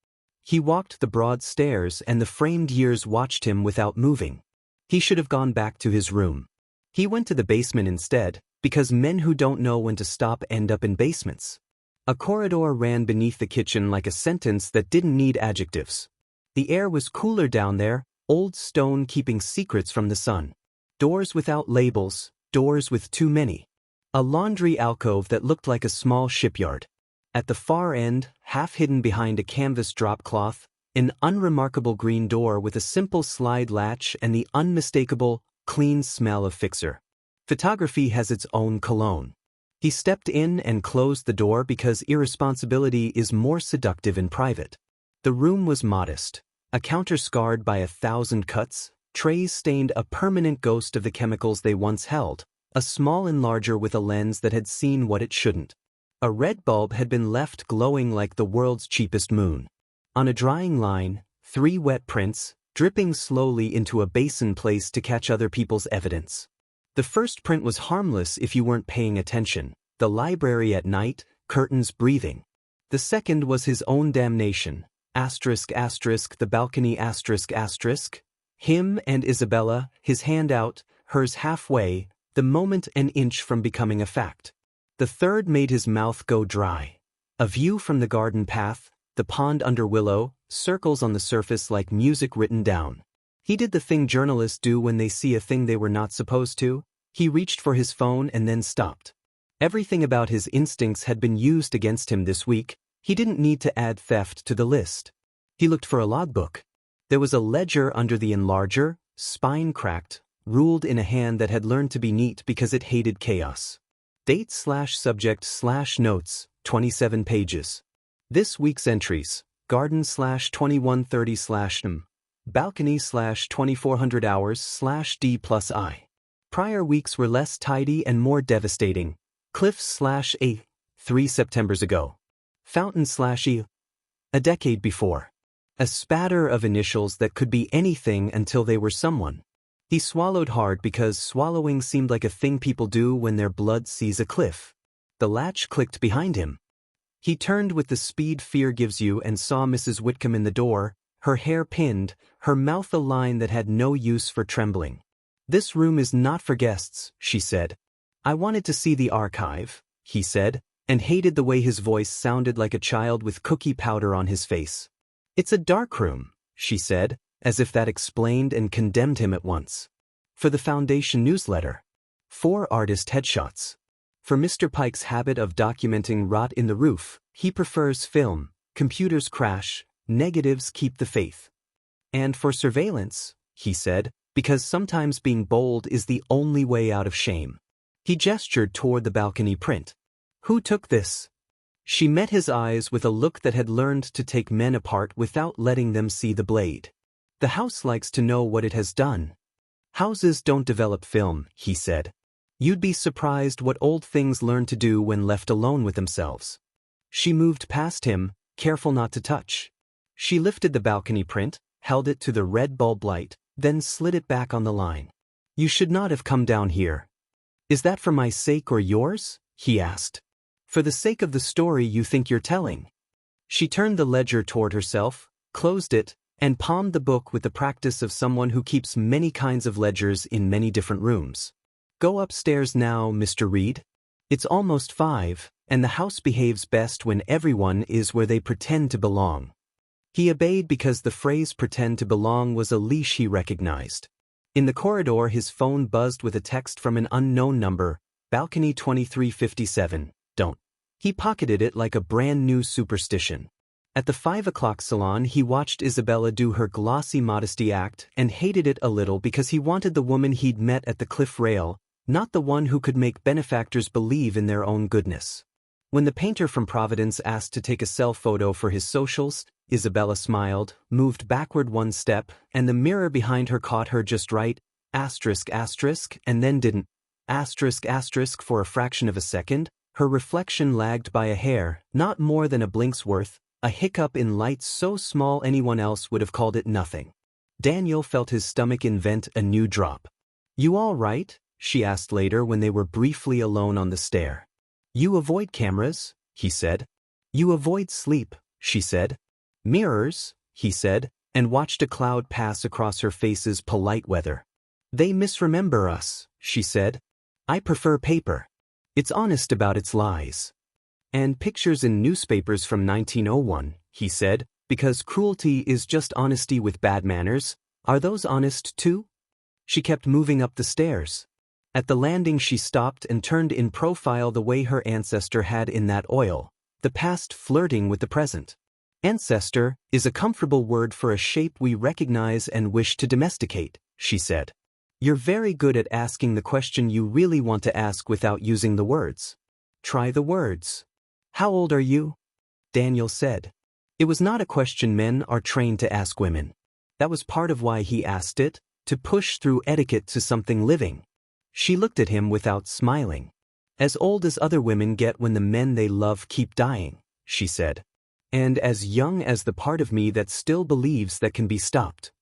He walked the broad stairs and the framed years watched him without moving. He should have gone back to his room. He went to the basement instead, because men who don't know when to stop end up in basements. A corridor ran beneath the kitchen like a sentence that didn't need adjectives. The air was cooler down there, old stone keeping secrets from the sun. Doors without labels, doors with too many. A laundry alcove that looked like a small shipyard. At the far end, half hidden behind a canvas drop cloth, an unremarkable green door with a simple slide latch and the unmistakable, clean smell of fixer. Photography has its own cologne. He stepped in and closed the door because irresponsibility is more seductive in private. The room was modest. A counter scarred by 1,000 cuts, trays stained a permanent ghost of the chemicals they once held, a small enlarger with a lens that had seen what it shouldn't. A red bulb had been left glowing like the world's cheapest moon. On a drying line, 3 wet prints, dripping slowly into a basin place to catch other people's evidence. The first print was harmless if you weren't paying attention. The library at night, curtains breathing. The second was his own damnation. The balcony **. Him and Isabella, his hand out, hers halfway, the moment an inch from becoming a fact. The third made his mouth go dry. A view from the garden path, the pond under willow, circles on the surface like music written down. He did the thing journalists do when they see a thing they were not supposed to. He reached for his phone and then stopped. Everything about his instincts had been used against him this week. He didn't need to add theft to the list. He looked for a logbook. There was a ledger under the enlarger, spine cracked, ruled in a hand that had learned to be neat because it hated chaos. Date/subject/notes, 27 pages. This week's entries, garden/2130/m, balcony/2400 hours/D+I. Prior weeks were less tidy and more devastating. Cliffs/A, 3 Septembers ago. Fountain/E, a decade before. A spatter of initials that could be anything until they were someone. He swallowed hard because swallowing seemed like a thing people do when their blood sees a cliff. The latch clicked behind him. He turned with the speed fear gives you and saw Mrs. Whitcomb in the door, her hair pinned, her mouth a line that had no use for trembling. This room is not for guests, she said. I wanted to see the archive, he said, and hated the way his voice sounded like a child with cookie powder on his face. It's a dark room, she said, as if that explained and condemned him at once. For the Foundation newsletter. 4 artist headshots. For Mr. Pike's habit of documenting rot in the roof, he prefers film, computers crash, negatives keep the faith. And for surveillance, he said, because sometimes being bold is the only way out of shame. He gestured toward the balcony print. Who took this? She met his eyes with a look that had learned to take men apart without letting them see the blade. The house likes to know what it has done. Houses don't develop film, he said. You'd be surprised what old things learn to do when left alone with themselves. She moved past him, careful not to touch. She lifted the balcony print, held it to the red bulb light, then slid it back on the line. You should not have come down here. Is that for my sake or yours? He asked. For the sake of the story you think you're telling. She turned the ledger toward herself, closed it, and palmed the book with the practice of someone who keeps many kinds of ledgers in many different rooms. Go upstairs now, Mr. Reed. It's almost 5, and the house behaves best when everyone is where they pretend to belong. He obeyed because the phrase pretend to belong was a leash he recognized. In the corridor, his phone buzzed with a text from an unknown number, balcony 2357, don't. He pocketed it like a brand new superstition. At the 5 o'clock salon, he watched Isabella do her glossy modesty act and hated it a little because he wanted the woman he'd met at the cliff rail, not the one who could make benefactors believe in their own goodness. When the painter from Providence asked to take a self photo for his socials, Isabella smiled, moved backward 1 step, and the mirror behind her caught her just right, asterisk asterisk, and then didn't, asterisk asterisk for a fraction of a second. Her reflection lagged by a hair, not more than a blink's worth, a hiccup in light so small anyone else would have called it nothing. Daniel felt his stomach invent a new drop. "You all right?" she asked later when they were briefly alone on the stair. "You avoid cameras," he said. "You avoid sleep," she said. "Mirrors," he said, and watched a cloud pass across her face's polite weather. "They misremember us," she said. "I prefer paper. It's honest about its lies." "And pictures in newspapers from 1901, he said, "because cruelty is just honesty with bad manners. Are those honest too?" She kept moving up the stairs. At the landing she stopped and turned in profile the way her ancestor had in that oil, the past flirting with the present. "Ancestor is a comfortable word for a shape we recognize and wish to domesticate," she said. "You're very good at asking the question you really want to ask without using the words. Try the words." "How old are you?" Daniel said. It was not a question men are trained to ask women. That was part of why he asked it, to push through etiquette to something living. She looked at him without smiling. "As old as other women get when the men they love keep dying," she said. "And as young as the part of me that still believes that can be stopped."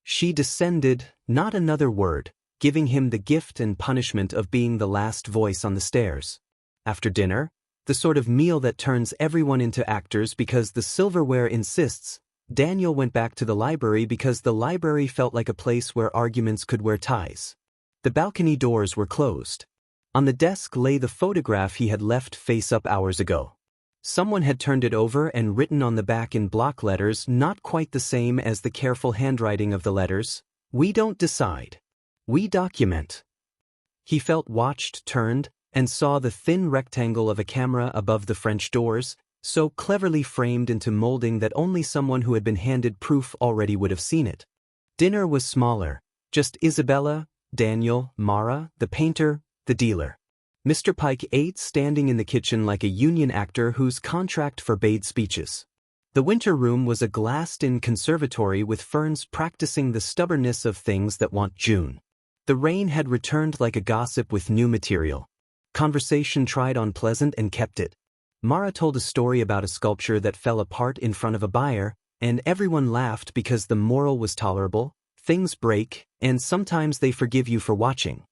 She descended, not another word, giving him the gift and punishment of being the last voice on the stairs. After dinner, the sort of meal that turns everyone into actors because the silverware insists, Daniel went back to the library because the library felt like a place where arguments could wear ties. The balcony doors were closed. On the desk lay the photograph he had left face up hours ago. Someone had turned it over and written on the back in block letters not quite the same as the careful handwriting of the letters, "We don't decide. We document." He felt watched, turned, and saw the thin rectangle of a camera above the French doors, so cleverly framed into molding that only someone who had been handed proof already would have seen it. Dinner was smaller, just Isabella, Daniel, Mara, the painter, the dealer. Mr. Pike ate standing in the kitchen like a union actor whose contract forbade speeches. The winter room was a glassed-in conservatory with ferns practicing the stubbornness of things that want June. The rain had returned like a gossip with new material. Conversation tried on pleasant and kept it. Mara told a story about a sculpture that fell apart in front of a buyer, and everyone laughed because the moral was tolerable. Things break, and sometimes they forgive you for watching.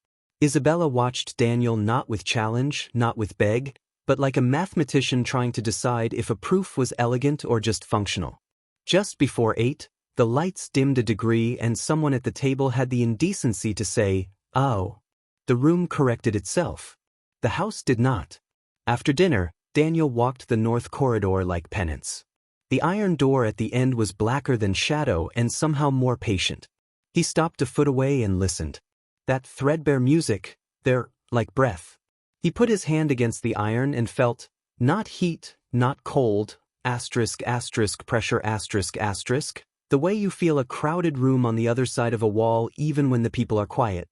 Isabella watched Daniel not with challenge, not with beg, but like a mathematician trying to decide if a proof was elegant or just functional. Just before 8, the lights dimmed a degree and someone at the table had the indecency to say, "Oh." The room corrected itself. The house did not. After dinner, Daniel walked the north corridor like penance. The iron door at the end was blacker than shadow and somehow more patient. He stopped a foot away and listened. That threadbare music, there, like breath. He put his hand against the iron and felt, not heat, not cold, asterisk asterisk pressure asterisk asterisk, the way you feel a crowded room on the other side of a wall even when the people are quiet.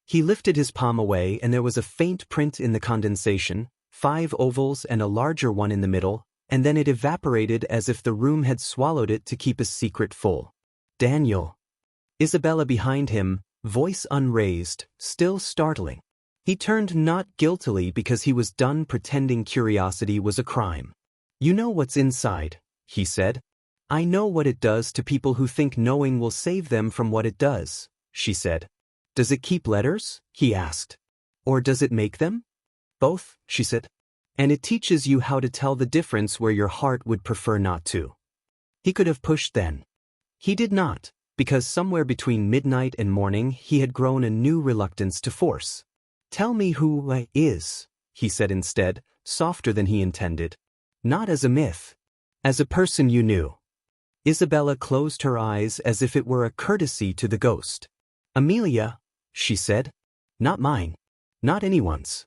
He lifted his palm away and there was a faint print in the condensation, 5 ovals and a larger one in the middle, and then it evaporated as if the room had swallowed it to keep his secret full. "Daniel." Isabella behind him, voice unraised, still startling. He turned not guiltily because he was done pretending curiosity was a crime. "You know what's inside," he said. "I know what it does to people who think knowing will save them from what it does," she said. "Does it keep letters?" he asked. "Or does it make them?" "Both," she said. "And it teaches you how to tell the difference where your heart would prefer not to." He could have pushed then. He did not, because somewhere between midnight and morning he had grown a new reluctance to force. "Tell me who is," he said instead, softer than he intended. Not as a myth. As a person you knew. Isabella closed her eyes as if it were a courtesy to the ghost. Amelia, she said. Not mine. Not anyone's.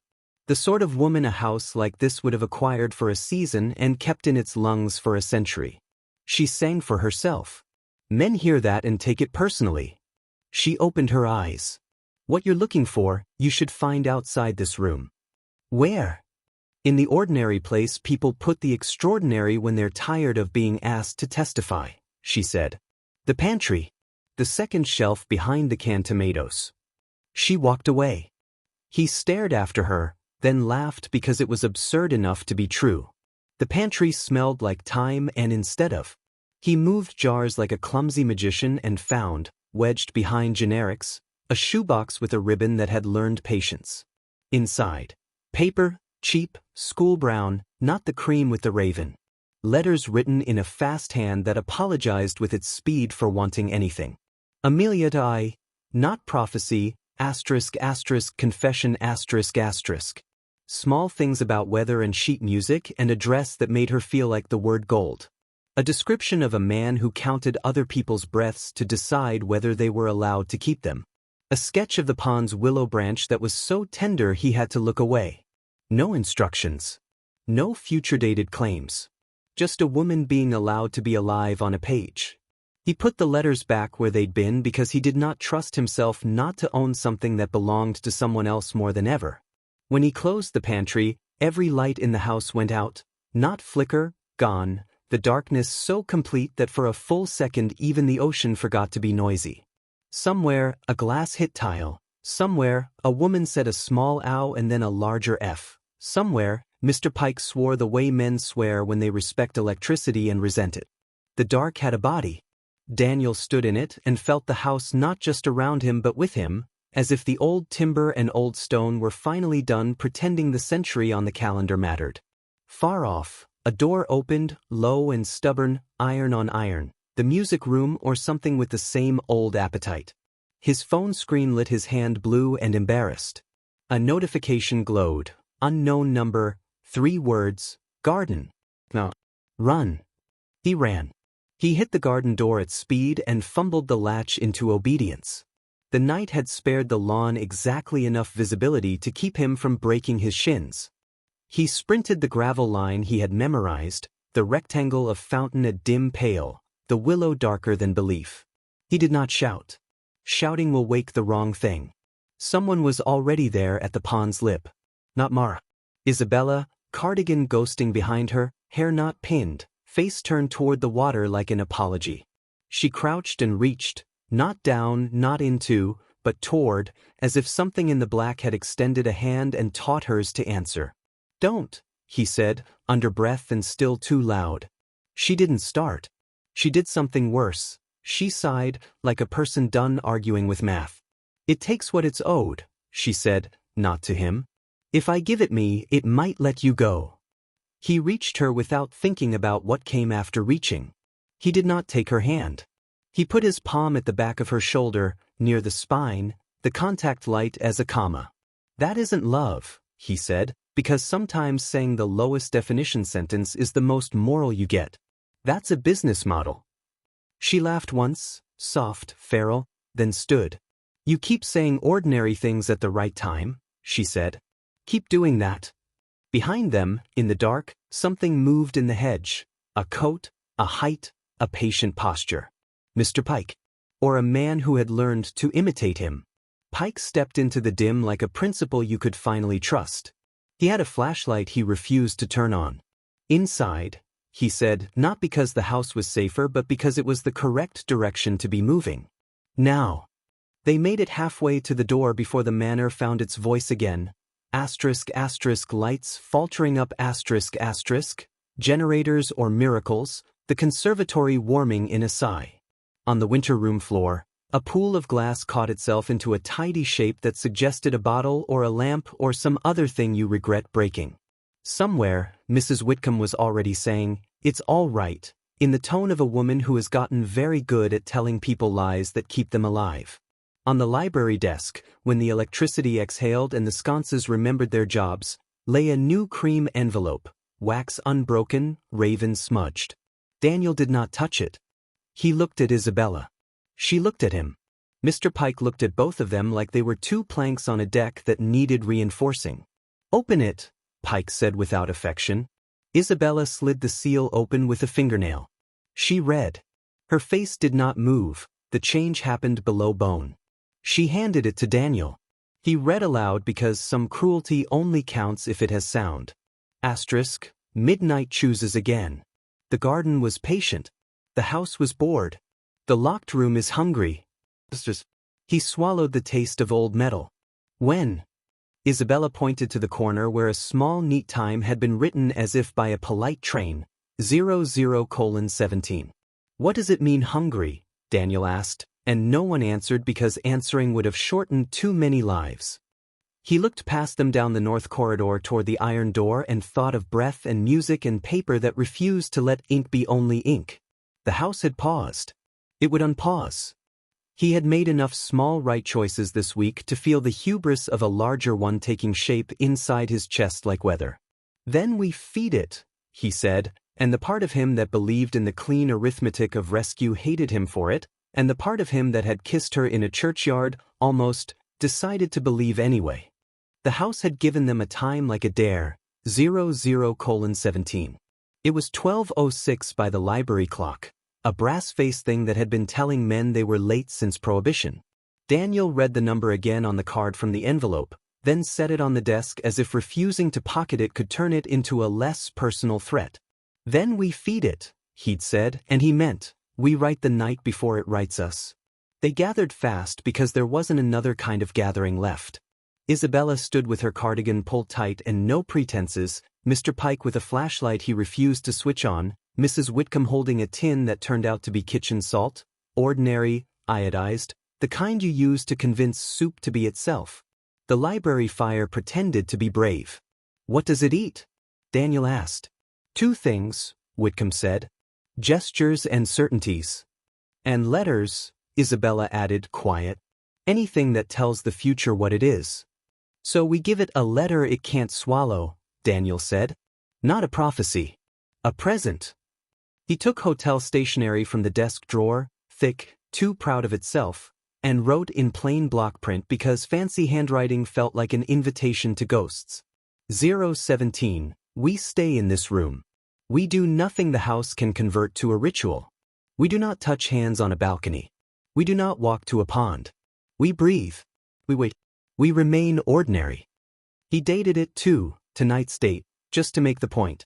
The sort of woman a house like this would have acquired for a season and kept in its lungs for a century. She sang for herself. Men hear that and take it personally. She opened her eyes. What you're looking for, you should find outside this room. Where? In the ordinary place people put the extraordinary when they're tired of being asked to testify, she said. The pantry. The second shelf behind the canned tomatoes. She walked away. He stared after her, then laughed because it was absurd enough to be true. The pantry smelled like thyme and instead of. He moved jars like a clumsy magician and found, wedged behind generics, a shoebox with a ribbon that had learned patience. Inside. Paper, cheap, school brown, not the cream with the raven. Letters written in a fast hand that apologized with its speed for wanting anything. Amelia to I. Not prophecy, confession ***. Small things about weather and sheet music and a dress that made her feel like the word gold. A description of a man who counted other people's breaths to decide whether they were allowed to keep them. A sketch of the pond's willow branch that was so tender he had to look away. No instructions. No future-dated claims. Just a woman being allowed to be alive on a page. He put the letters back where they'd been because he did not trust himself not to own something that belonged to someone else more than ever. When he closed the pantry, every light in the house went out, not flicker, gone, the darkness so complete that for a full second even the ocean forgot to be noisy. Somewhere, a glass hit tile. Somewhere, a woman said a small ow and then a larger F. Somewhere, Mr. Pike swore the way men swear when they respect electricity and resent it. The dark had a body. Daniel stood in it and felt the house not just around him but with him, as if the old timber and old stone were finally done pretending the century on the calendar mattered. Far off, a door opened, low and stubborn, iron on iron, the music room or something with the same old appetite. His phone screen lit his hand blue and embarrassed. A notification glowed. Unknown number, 3 words, garden. No. Run. He ran. He hit the garden door at speed and fumbled the latch into obedience. The night had spared the lawn exactly enough visibility to keep him from breaking his shins. He sprinted the gravel line he had memorized, the rectangle of fountain a dim pale, the willow darker than belief. He did not shout. Shouting will wake the wrong thing. Someone was already there at the pond's lip. Not Mara. Isabella, cardigan ghosting behind her, hair not pinned, face turned toward the water like an apology. She crouched and reached, not down, not into, but toward, as if something in the black had extended a hand and taught hers to answer. Don't, he said, under breath and still too loud. She didn't start. She did something worse. She sighed, like a person done arguing with math. It takes what it's owed, she said, not to him. If I give it me, it might let you go. He reached her without thinking about what came after reaching. He did not take her hand. He put his palm at the back of her shoulder, near the spine, the contact light as a comma. That isn't love, he said, because sometimes saying the lowest definition sentence is the most moral you get. That's a business model. She laughed once, soft, feral, then stood. You keep saying ordinary things at the right time, she said. Keep doing that. Behind them, in the dark, something moved in the hedge. A coat, a height, a patient posture. Mr. Pike. Or a man who had learned to imitate him. Pike stepped into the dim like a principal you could finally trust. He had a flashlight he refused to turn on. Inside, he said, not because the house was safer but because it was the correct direction to be moving. Now. They made it halfway to the door before the manor found its voice again. Lights faltering up generators or miracles, the conservatory warming in a sigh. On the winter room floor, a pool of glass caught itself into a tidy shape that suggested a bottle or a lamp or some other thing you regret breaking. Somewhere, Mrs. Whitcomb was already saying, "It's all right," in the tone of a woman who has gotten very good at telling people lies that keep them alive. On the library desk, when the electricity exhaled and the sconces remembered their jobs, lay a new cream envelope, wax unbroken, raven smudged. Daniel did not touch it. He looked at Isabella. She looked at him. Mr. Pike looked at both of them like they were two planks on a deck that needed reinforcing. "Open it," Pike said without affection. Isabella slid the seal open with a fingernail. She read. Her face did not move, the change happened below bone. She handed it to Daniel. He read aloud because some cruelty only counts if it has sound. Asterisk, midnight chooses again. The garden was patient. The house was bored. The locked room is hungry. He swallowed the taste of old metal. When? Isabella pointed to the corner where a small neat time had been written as if by a polite train, 00:17. What does it mean hungry? Daniel asked, and no one answered because answering would have shortened too many lives. He looked past them down the north corridor toward the iron door and thought of breath and music and paper that refused to let ink be only ink. The house had paused. It would unpause. He had made enough small right choices this week to feel the hubris of a larger one taking shape inside his chest like weather. Then we feed it, he said, and the part of him that believed in the clean arithmetic of rescue hated him for it, and the part of him that had kissed her in a churchyard, almost, decided to believe anyway. The house had given them a time like a dare, 00:17. It was 12:06 by the library clock, a brass-faced thing that had been telling men they were late since Prohibition. Daniel read the number again on the card from the envelope, then set it on the desk as if refusing to pocket it could turn it into a less personal threat. Then we feed it, he'd said, and he meant, we write the night before it writes us. They gathered fast because there wasn't another kind of gathering left. Isabella stood with her cardigan pulled tight and no pretenses, Mr. Pike with a flashlight he refused to switch on, Mrs. Whitcomb holding a tin that turned out to be kitchen salt, ordinary, iodized, the kind you use to convince soup to be itself. The library fire pretended to be brave. What does it eat? Daniel asked. Two things, Whitcomb said. Gestures and certainties. And letters, Isabella added, quiet. Anything that tells the future what it is. So we give it a letter it can't swallow, Daniel said. Not a prophecy. A present. He took hotel stationery from the desk drawer, thick, too proud of itself, and wrote in plain block print because fancy handwriting felt like an invitation to ghosts. 017, we stay in this room. We do nothing the house can convert to a ritual. We do not touch hands on a balcony. We do not walk to a pond. We breathe. We wait. We remain ordinary. He dated it too, tonight's date, just to make the point.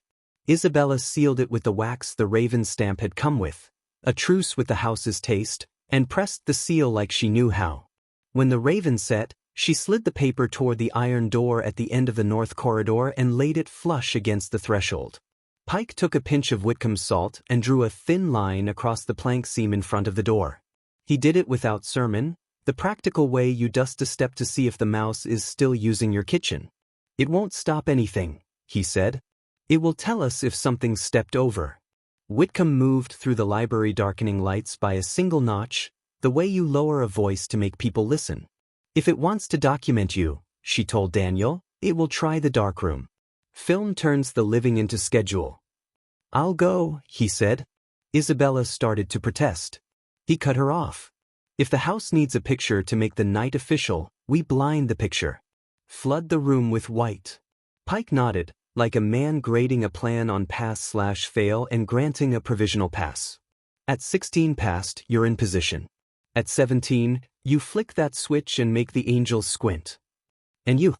Isabella sealed it with the wax the Raven stamp had come with, a truce with the house's taste, and pressed the seal like she knew how. When the Raven set, she slid the paper toward the iron door at the end of the north corridor and laid it flush against the threshold. Pike took a pinch of Whitcomb's salt and drew a thin line across the plank seam in front of the door. He did it without sermon, the practical way you dust a step to see if the mouse is still using your kitchen. It won't stop anything, he said. It will tell us if something's stepped over. Whitcomb moved through the library darkening lights by a single notch, the way you lower a voice to make people listen. If it wants to document you, she told Daniel, it will try the darkroom. Film turns the living into schedule. I'll go, he said. Isabella started to protest. He cut her off. If the house needs a picture to make the night official, we blind the picture. Flood the room with white. Pike nodded, like a man grading a plan on pass/fail and granting a provisional pass. At 16 passed, you're in position. At 17, you flick that switch and make the angels squint. And you?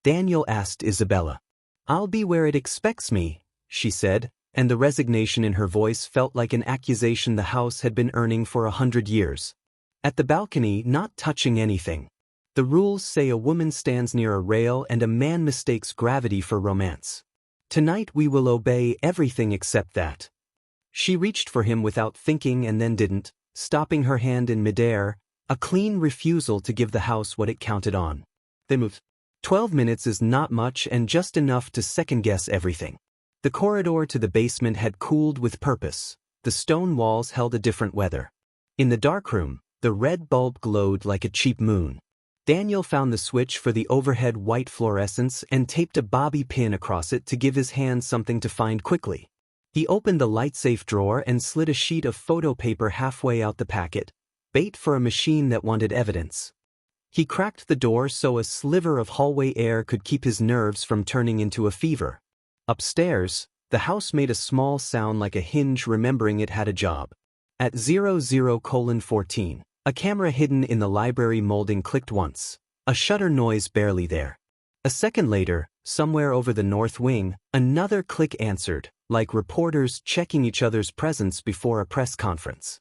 Daniel asked Isabella. I'll be where it expects me, she said, and the resignation in her voice felt like an accusation the house had been earning for 100 years. At the balcony, not touching anything. The rules say a woman stands near a rail and a man mistakes gravity for romance. Tonight we will obey everything except that. She reached for him without thinking and then didn't, stopping her hand in midair, a clean refusal to give the house what it counted on. They moved. 12 minutes is not much and just enough to second-guess everything. The corridor to the basement had cooled with purpose. The stone walls held a different weather. In the darkroom, the red bulb glowed like a cheap moon. Daniel found the switch for the overhead white fluorescence and taped a bobby pin across it to give his hand something to find quickly. He opened the light-safe drawer and slid a sheet of photo paper halfway out the packet, bait for a machine that wanted evidence. He cracked the door so a sliver of hallway air could keep his nerves from turning into a fever. Upstairs, the house made a small sound like a hinge remembering it had a job. At 00:14, a camera hidden in the library molding clicked once, a shutter noise barely there. A second later, somewhere over the north wing, another click answered, like reporters checking each other's presence before a press conference.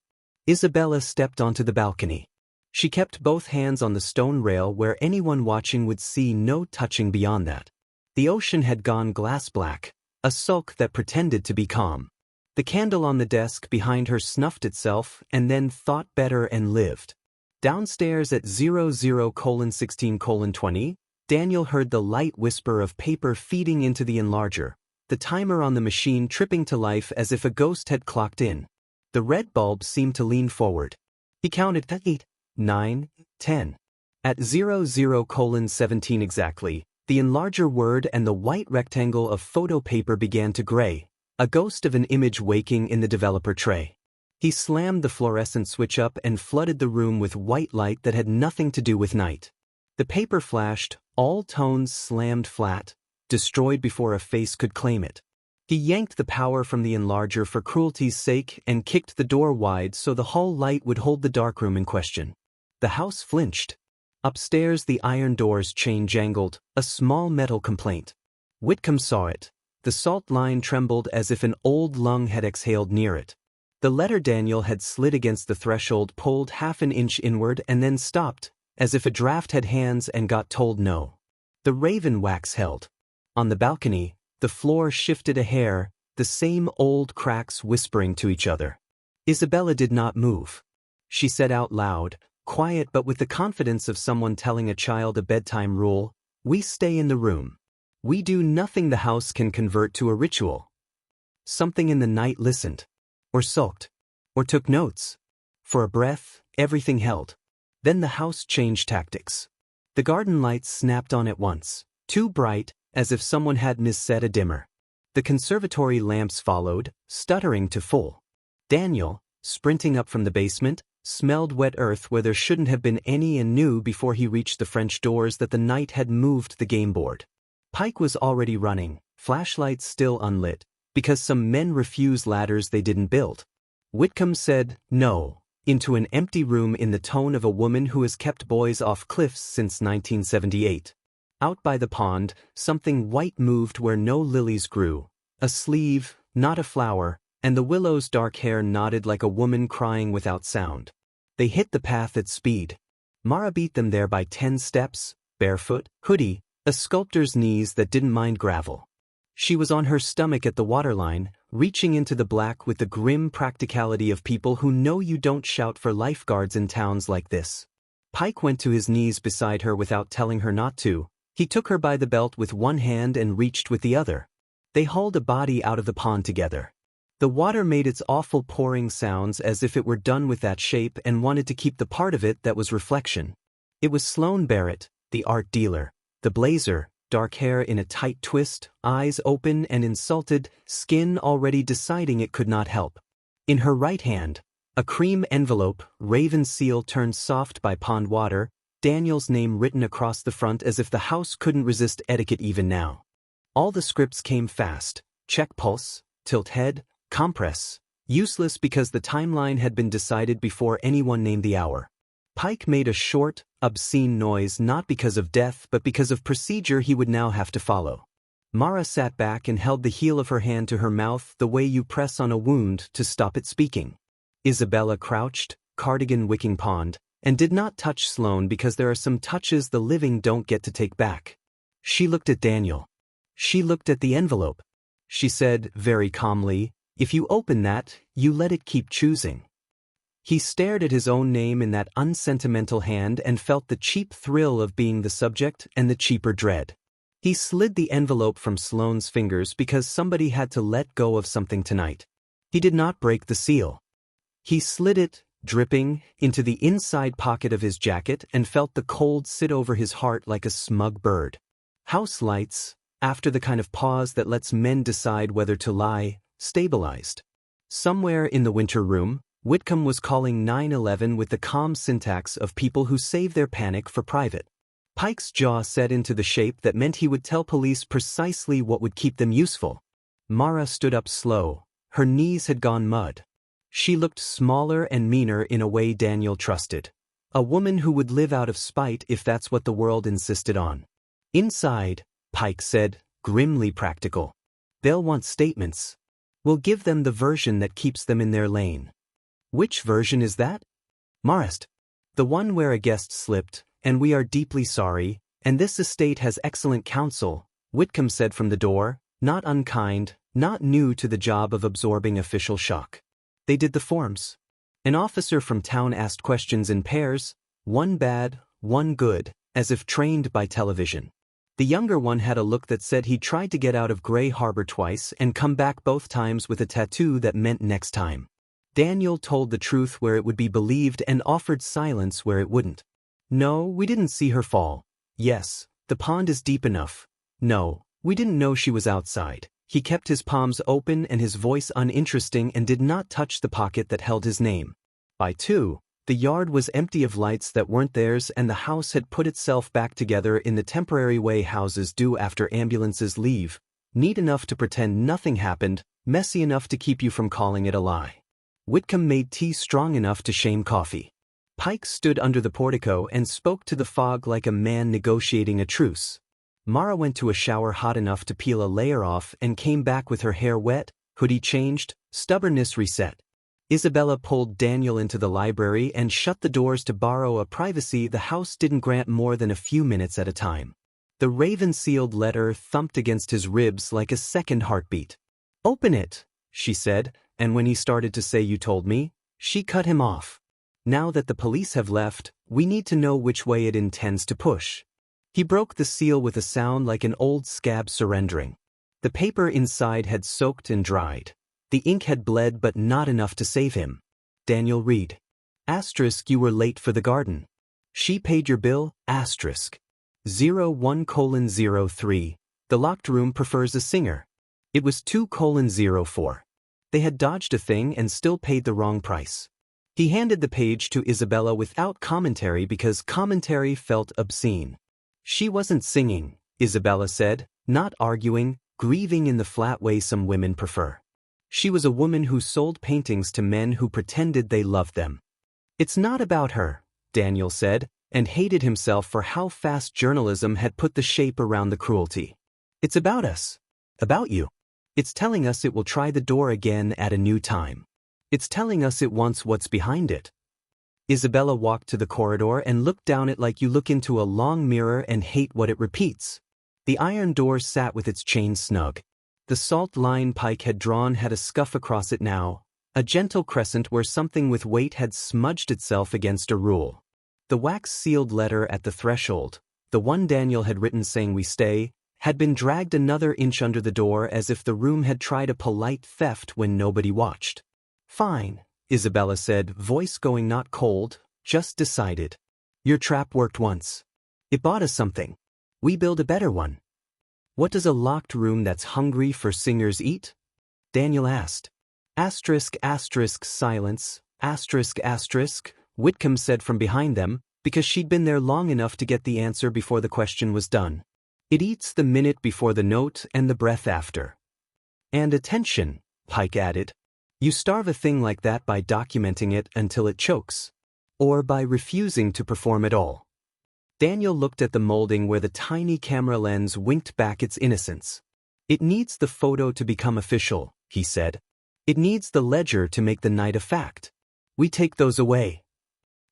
Isabella stepped onto the balcony. She kept both hands on the stone rail where anyone watching would see no touching beyond that. The ocean had gone glass black, a sulk that pretended to be calm. The candle on the desk behind her snuffed itself and then thought better and lived. Downstairs at 00:16:20, Daniel heard the light whisper of paper feeding into the enlarger, the timer on the machine tripping to life as if a ghost had clocked in. The red bulb seemed to lean forward. He counted 8, 9, 10. At 00:17 exactly, the enlarger word and the white rectangle of photo paper began to gray, a ghost of an image waking in the developer tray. He slammed the fluorescent switch up and flooded the room with white light that had nothing to do with night. The paper flashed, all tones slammed flat, destroyed before a face could claim it. He yanked the power from the enlarger for cruelty's sake and kicked the door wide so the hall light would hold the darkroom in question. The house flinched. Upstairs the iron door's chain jangled, a small metal complaint. Whitcomb saw it. The salt line trembled as if an old lung had exhaled near it. The letter Daniel had slid against the threshold pulled half an inch inward and then stopped, as if a draft had hands and got told no. The raven wax held. On the balcony, the floor shifted a hair, the same old cracks whispering to each other. Isabella did not move. She said out loud, quiet but with the confidence of someone telling a child a bedtime rule, "We stay in the room. We do nothing the house can convert to a ritual." Something in the night listened, or sulked, or took notes. For a breath, everything held. Then the house changed tactics. The garden lights snapped on at once, too bright, as if someone had misset a dimmer. The conservatory lamps followed, stuttering to full. Daniel, sprinting up from the basement, smelled wet earth where there shouldn't have been any and knew before he reached the French doors that the night had moved the game board. Pike was already running, flashlights still unlit, because some men refused ladders they didn't build. Whitcomb said, "No," into an empty room in the tone of a woman who has kept boys off cliffs since 1978. Out by the pond, something white moved where no lilies grew, a sleeve, not a flower, and the willow's dark hair nodded like a woman crying without sound. They hit the path at speed. Mara beat them there by 10 steps, barefoot, hoodie, a sculptor's knees that didn't mind gravel. She was on her stomach at the waterline, reaching into the black with the grim practicality of people who know you don't shout for lifeguards in towns like this. Pike went to his knees beside her without telling her not to. He took her by the belt with one hand and reached with the other. They hauled a body out of the pond together. The water made its awful pouring sounds as if it were done with that shape and wanted to keep the part of it that was reflection. It was Sloane Barrett, the art dealer, the blazer, dark hair in a tight twist, eyes open and insulted, skin already deciding it could not help. In her right hand, a cream envelope, raven seal turned soft by pond water, Daniel's name written across the front as if the house couldn't resist etiquette even now. All the scripts came fast: check pulse, tilt head, compress. Useless because the timeline had been decided before anyone named the hour. Pike made a short, obscene noise not because of death but because of procedure he would now have to follow. Mara sat back and held the heel of her hand to her mouth the way you press on a wound to stop it speaking. Isabella crouched, cardigan wicking pond, and did not touch Sloane because there are some touches the living don't get to take back. She looked at Daniel. She looked at the envelope. She said, very calmly, "If you open that, you let it keep choosing." He stared at his own name in that unsentimental hand and felt the cheap thrill of being the subject and the cheaper dread. He slid the envelope from Sloane's fingers because somebody had to let go of something tonight. He did not break the seal. He slid it, dripping, into the inside pocket of his jacket and felt the cold sit over his heart like a smug bird. House lights, after the kind of pause that lets men decide whether to lie, stabilized. Somewhere in the winter room, Whitcomb was calling 911 with the calm syntax of people who save their panic for private. Pike's jaw set into the shape that meant he would tell police precisely what would keep them useful. Mara stood up slow. Her knees had gone mud. She looked smaller and meaner in a way Daniel trusted. A woman who would live out of spite if that's what the world insisted on. Inside, Pike said, grimly practical. They'll want statements. We'll give them the version that keeps them in their lane. Which version is that? Marist. The one where a guest slipped, and we are deeply sorry, and this estate has excellent counsel, Whitcomb said from the door, not unkind, not new to the job of absorbing official shock. They did the forms. An officer from town asked questions in pairs, one bad, one good, as if trained by television. The younger one had a look that said he'd tried to get out of Gray Harbor twice and come back both times with a tattoo that meant next time. Daniel told the truth where it would be believed and offered silence where it wouldn't. No, we didn't see her fall. Yes, the pond is deep enough. No, we didn't know she was outside. He kept his palms open and his voice uninteresting and did not touch the pocket that held his name. By 2, the yard was empty of lights that weren't theirs and the house had put itself back together in the temporary way houses do after ambulances leave, neat enough to pretend nothing happened, messy enough to keep you from calling it a lie. Whitcomb made tea strong enough to shame coffee. Pike stood under the portico and spoke to the fog like a man negotiating a truce. Mara went to a shower hot enough to peel a layer off and came back with her hair wet, hoodie changed, stubbornness reset. Isabella pulled Daniel into the library and shut the doors to borrow a privacy the house didn't grant more than a few minutes at a time. The raven-sealed letter thumped against his ribs like a second heartbeat. "Open it," she said, and when he started to say "you told me," she cut him off. "Now that the police have left, we need to know which way it intends to push." He broke the seal with a sound like an old scab surrendering. The paper inside had soaked and dried. The ink had bled but not enough to save him. Daniel read. Asterisk, you were late for the garden. She paid your bill, asterisk. 01:03. The locked room prefers a singer. It was 2:04. They had dodged a thing and still paid the wrong price. He handed the page to Isabella without commentary because commentary felt obscene. She wasn't singing, Isabella said, not arguing, grieving in the flat way some women prefer. She was a woman who sold paintings to men who pretended they loved them. It's not about her, Daniel said, and hated himself for how fast journalism had put the shape around the cruelty. It's about us. About you. It's telling us it will try the door again at a new time. It's telling us it wants what's behind it. Isabella walked to the corridor and looked down it like you look into a long mirror and hate what it repeats. The iron door sat with its chain snug. The salt line Pike had drawn had a scuff across it now, a gentle crescent where something with weight had smudged itself against a rule. The wax-sealed letter at the threshold, the one Daniel had written saying "we stay," had been dragged another inch under the door as if the room had tried a polite theft when nobody watched. Fine, Isabella said, voice going not cold, just decided. Your trap worked once. It bought us something. We build a better one. What does a locked room that's hungry for singers eat? Daniel asked. Asterisk, asterisk, silence, asterisk, asterisk, Whitcomb said from behind them, because she'd been there long enough to get the answer before the question was done. It eats the minute before the note and the breath after. And attention, Pike added. You starve a thing like that by documenting it until it chokes. Or by refusing to perform at all. Daniel looked at the molding where the tiny camera lens winked back its innocence. It needs the photo to become official, he said. It needs the ledger to make the night a fact. We take those away.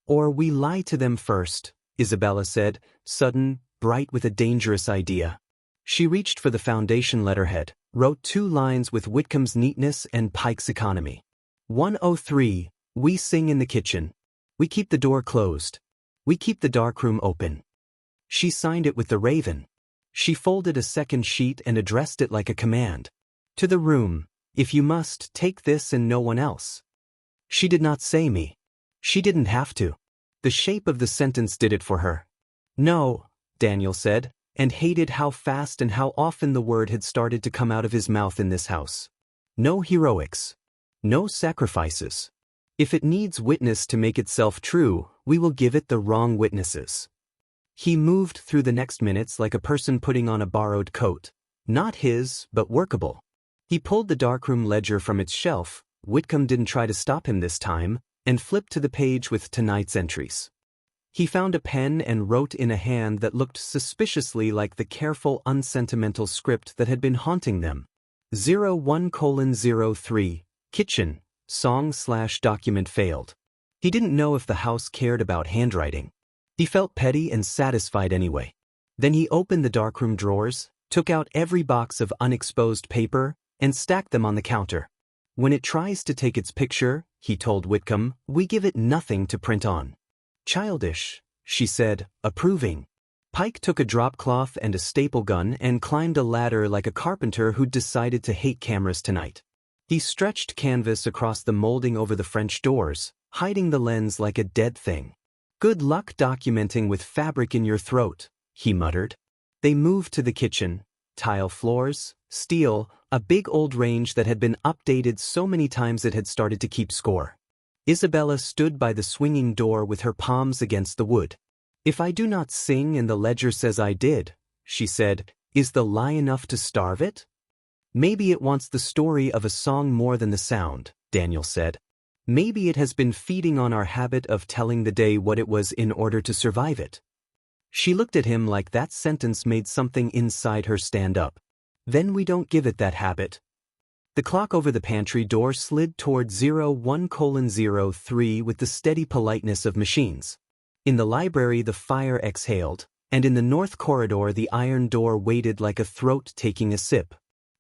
Or we lie to them first, Isabella said, sudden, bright with a dangerous idea. She reached for the foundation letterhead, wrote 2 lines with Whitcomb's neatness and Pike's economy. 103, we sing in the kitchen. We keep the door closed. We keep the darkroom open. She signed it with the raven. She folded a second sheet and addressed it like a command. To the room, if you must, take this and no one else. She did not say me. She didn't have to. The shape of the sentence did it for her. No, Daniel said, and hated how fast and how often the word had started to come out of his mouth in this house. No heroics. No sacrifices. If it needs witness to make itself true, we will give it the wrong witnesses. He moved through the next minutes like a person putting on a borrowed coat. Not his, but workable. He pulled the darkroom ledger from its shelf, Whitcomb didn't try to stop him this time, and flipped to the page with tonight's entries. He found a pen and wrote in a hand that looked suspiciously like the careful, unsentimental script that had been haunting them. 01:03, kitchen, song/document failed. He didn't know if the house cared about handwriting. He felt petty and satisfied anyway. Then he opened the darkroom drawers, took out every box of unexposed paper, and stacked them on the counter. When it tries to take its picture, he told Whitcomb, we give it nothing to print on. Childish, she said, approving. Pike took a drop cloth and a staple gun and climbed a ladder like a carpenter who'd decided to hate cameras tonight. He stretched canvas across the molding over the French doors, hiding the lens like a dead thing. Good luck documenting with fabric in your throat, he muttered. They moved to the kitchen. Tile floors, steel, a big old range that had been updated so many times it had started to keep score. Isabella stood by the swinging door with her palms against the wood. If I do not sing and the ledger says I did, she said, is the lie enough to starve it? Maybe it wants the story of a song more than the sound, Daniel said. Maybe it has been feeding on our habit of telling the day what it was in order to survive it. She looked at him like that sentence made something inside her stand up. Then we don't give it that habit. The clock over the pantry door slid toward 01:03 with the steady politeness of machines. In the library the fire exhaled, and in the north corridor the iron door waited like a throat taking a sip.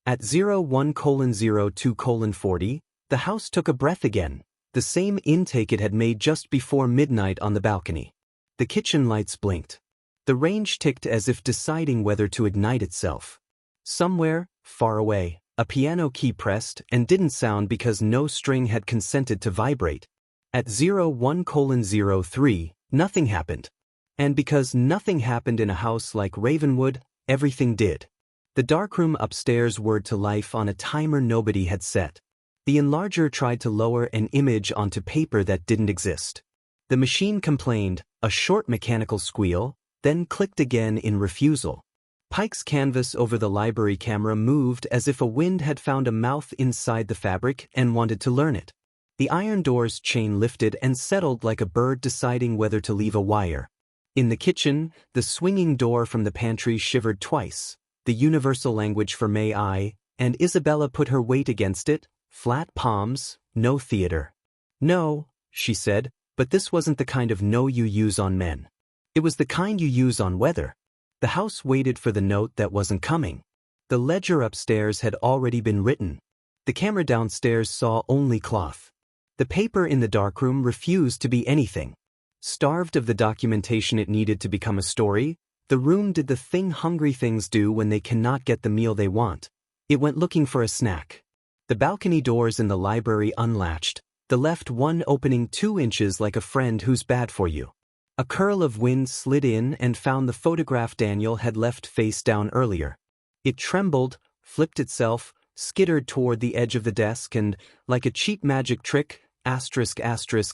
At 01:02:40, the house took a breath again, the same intake it had made just before midnight on the balcony. The kitchen lights blinked. The range ticked as if deciding whether to ignite itself. Somewhere, far away, a piano key pressed and didn't sound because no string had consented to vibrate. At 01:03, nothing happened. And because nothing happened in a house like Ravenwood, everything did. The darkroom upstairs whirred to life on a timer nobody had set. The enlarger tried to lower an image onto paper that didn't exist. The machine complained, a short mechanical squeal, then clicked again in refusal. Pike's canvas over the library camera moved as if a wind had found a mouth inside the fabric and wanted to learn it. The iron door's chain lifted and settled like a bird deciding whether to leave a wire. In the kitchen, the swinging door from the pantry shivered twice, the universal language for may I, and Isabella put her weight against it, flat palms, no theater. No, she said, but this wasn't the kind of no you use on men. It was the kind you use on weather. The house waited for the note that wasn't coming. The ledger upstairs had already been written. The camera downstairs saw only cloth. The paper in the darkroom refused to be anything. Starved of the documentation it needed to become a story, the room did the thing hungry things do when they cannot get the meal they want. It went looking for a snack. The balcony doors in the library unlatched, the left one opening 2 inches like a friend who's bad for you. A curl of wind slid in and found the photograph Daniel had left face down earlier. It trembled, flipped itself, skittered toward the edge of the desk and, like a cheap magic trick,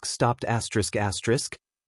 stopped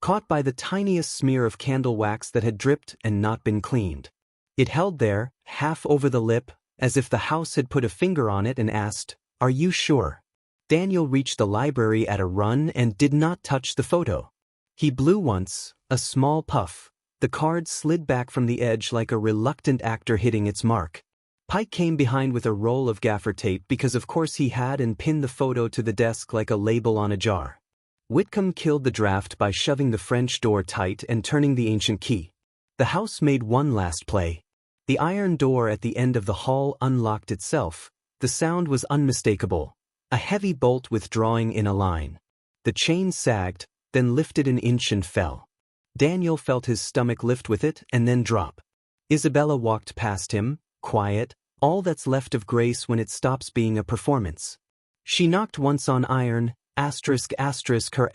caught by the tiniest smear of candle wax that had dripped and not been cleaned. It held there, half over the lip, as if the house had put a finger on it and asked, "Are you sure?" Daniel reached the library at a run and did not touch the photo. He blew once, a small puff. The card slid back from the edge like a reluctant actor hitting its mark. Pike came behind with a roll of gaffer tape because of course he had and pinned the photo to the desk like a label on a jar. Whitcomb killed the draft by shoving the French door tight and turning the ancient key. The house made one last play. The iron door at the end of the hall unlocked itself. The sound was unmistakable. A heavy bolt withdrawing in a line. The chain sagged, then lifted an inch and fell. Daniel felt his stomach lift with it and then drop. Isabella walked past him, quiet, all that's left of grace when it stops being a performance. She knocked once on iron, her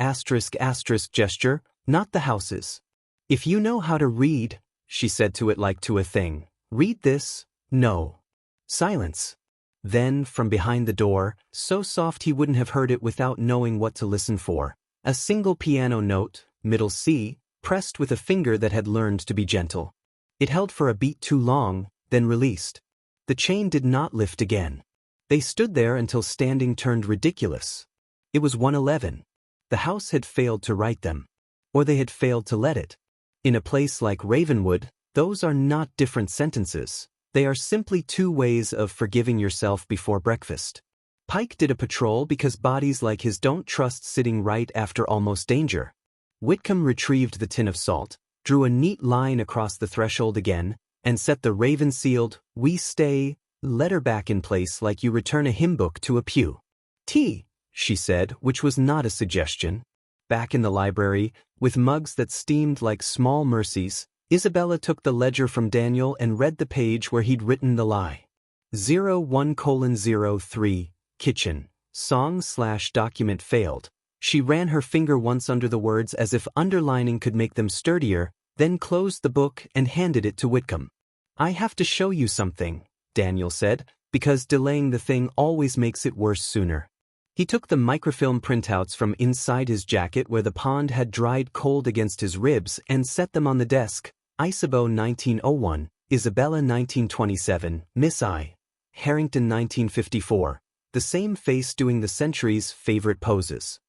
gesture, not the houses. If you know how to read, she said to it like to a thing, read this, no. Silence. Then, from behind the door, so soft he wouldn't have heard it without knowing what to listen for, a single piano note, middle C, pressed with a finger that had learned to be gentle. It held for a beat too long, then released. The chain did not lift again. They stood there until standing turned ridiculous. It was 1:11. The house had failed to write them. Or they had failed to let it. In a place like Ravenwood, those are not different sentences. They are simply two ways of forgiving yourself before breakfast. Pike did a patrol because bodies like his don't trust sitting right after almost danger. Whitcomb retrieved the tin of salt, drew a neat line across the threshold again, and set the raven-sealed, "We stay" letter back in place like you return a hymn book to a pew. "Tea," she said, which was not a suggestion. Back in the library, with mugs that steamed like small mercies, Isabella took the ledger from Daniel and read the page where he'd written the lie. 01:03, kitchen, song/document failed. She ran her finger once under the words as if underlining could make them sturdier, then closed the book and handed it to Whitcomb. "I have to show you something," Daniel said, because delaying the thing always makes it worse sooner. He took the microfilm printouts from inside his jacket where the pond had dried cold against his ribs and set them on the desk. Isabeau 1901, Isabella 1927, Miss I. Harrington 1954. The same face doing the century's favorite poses.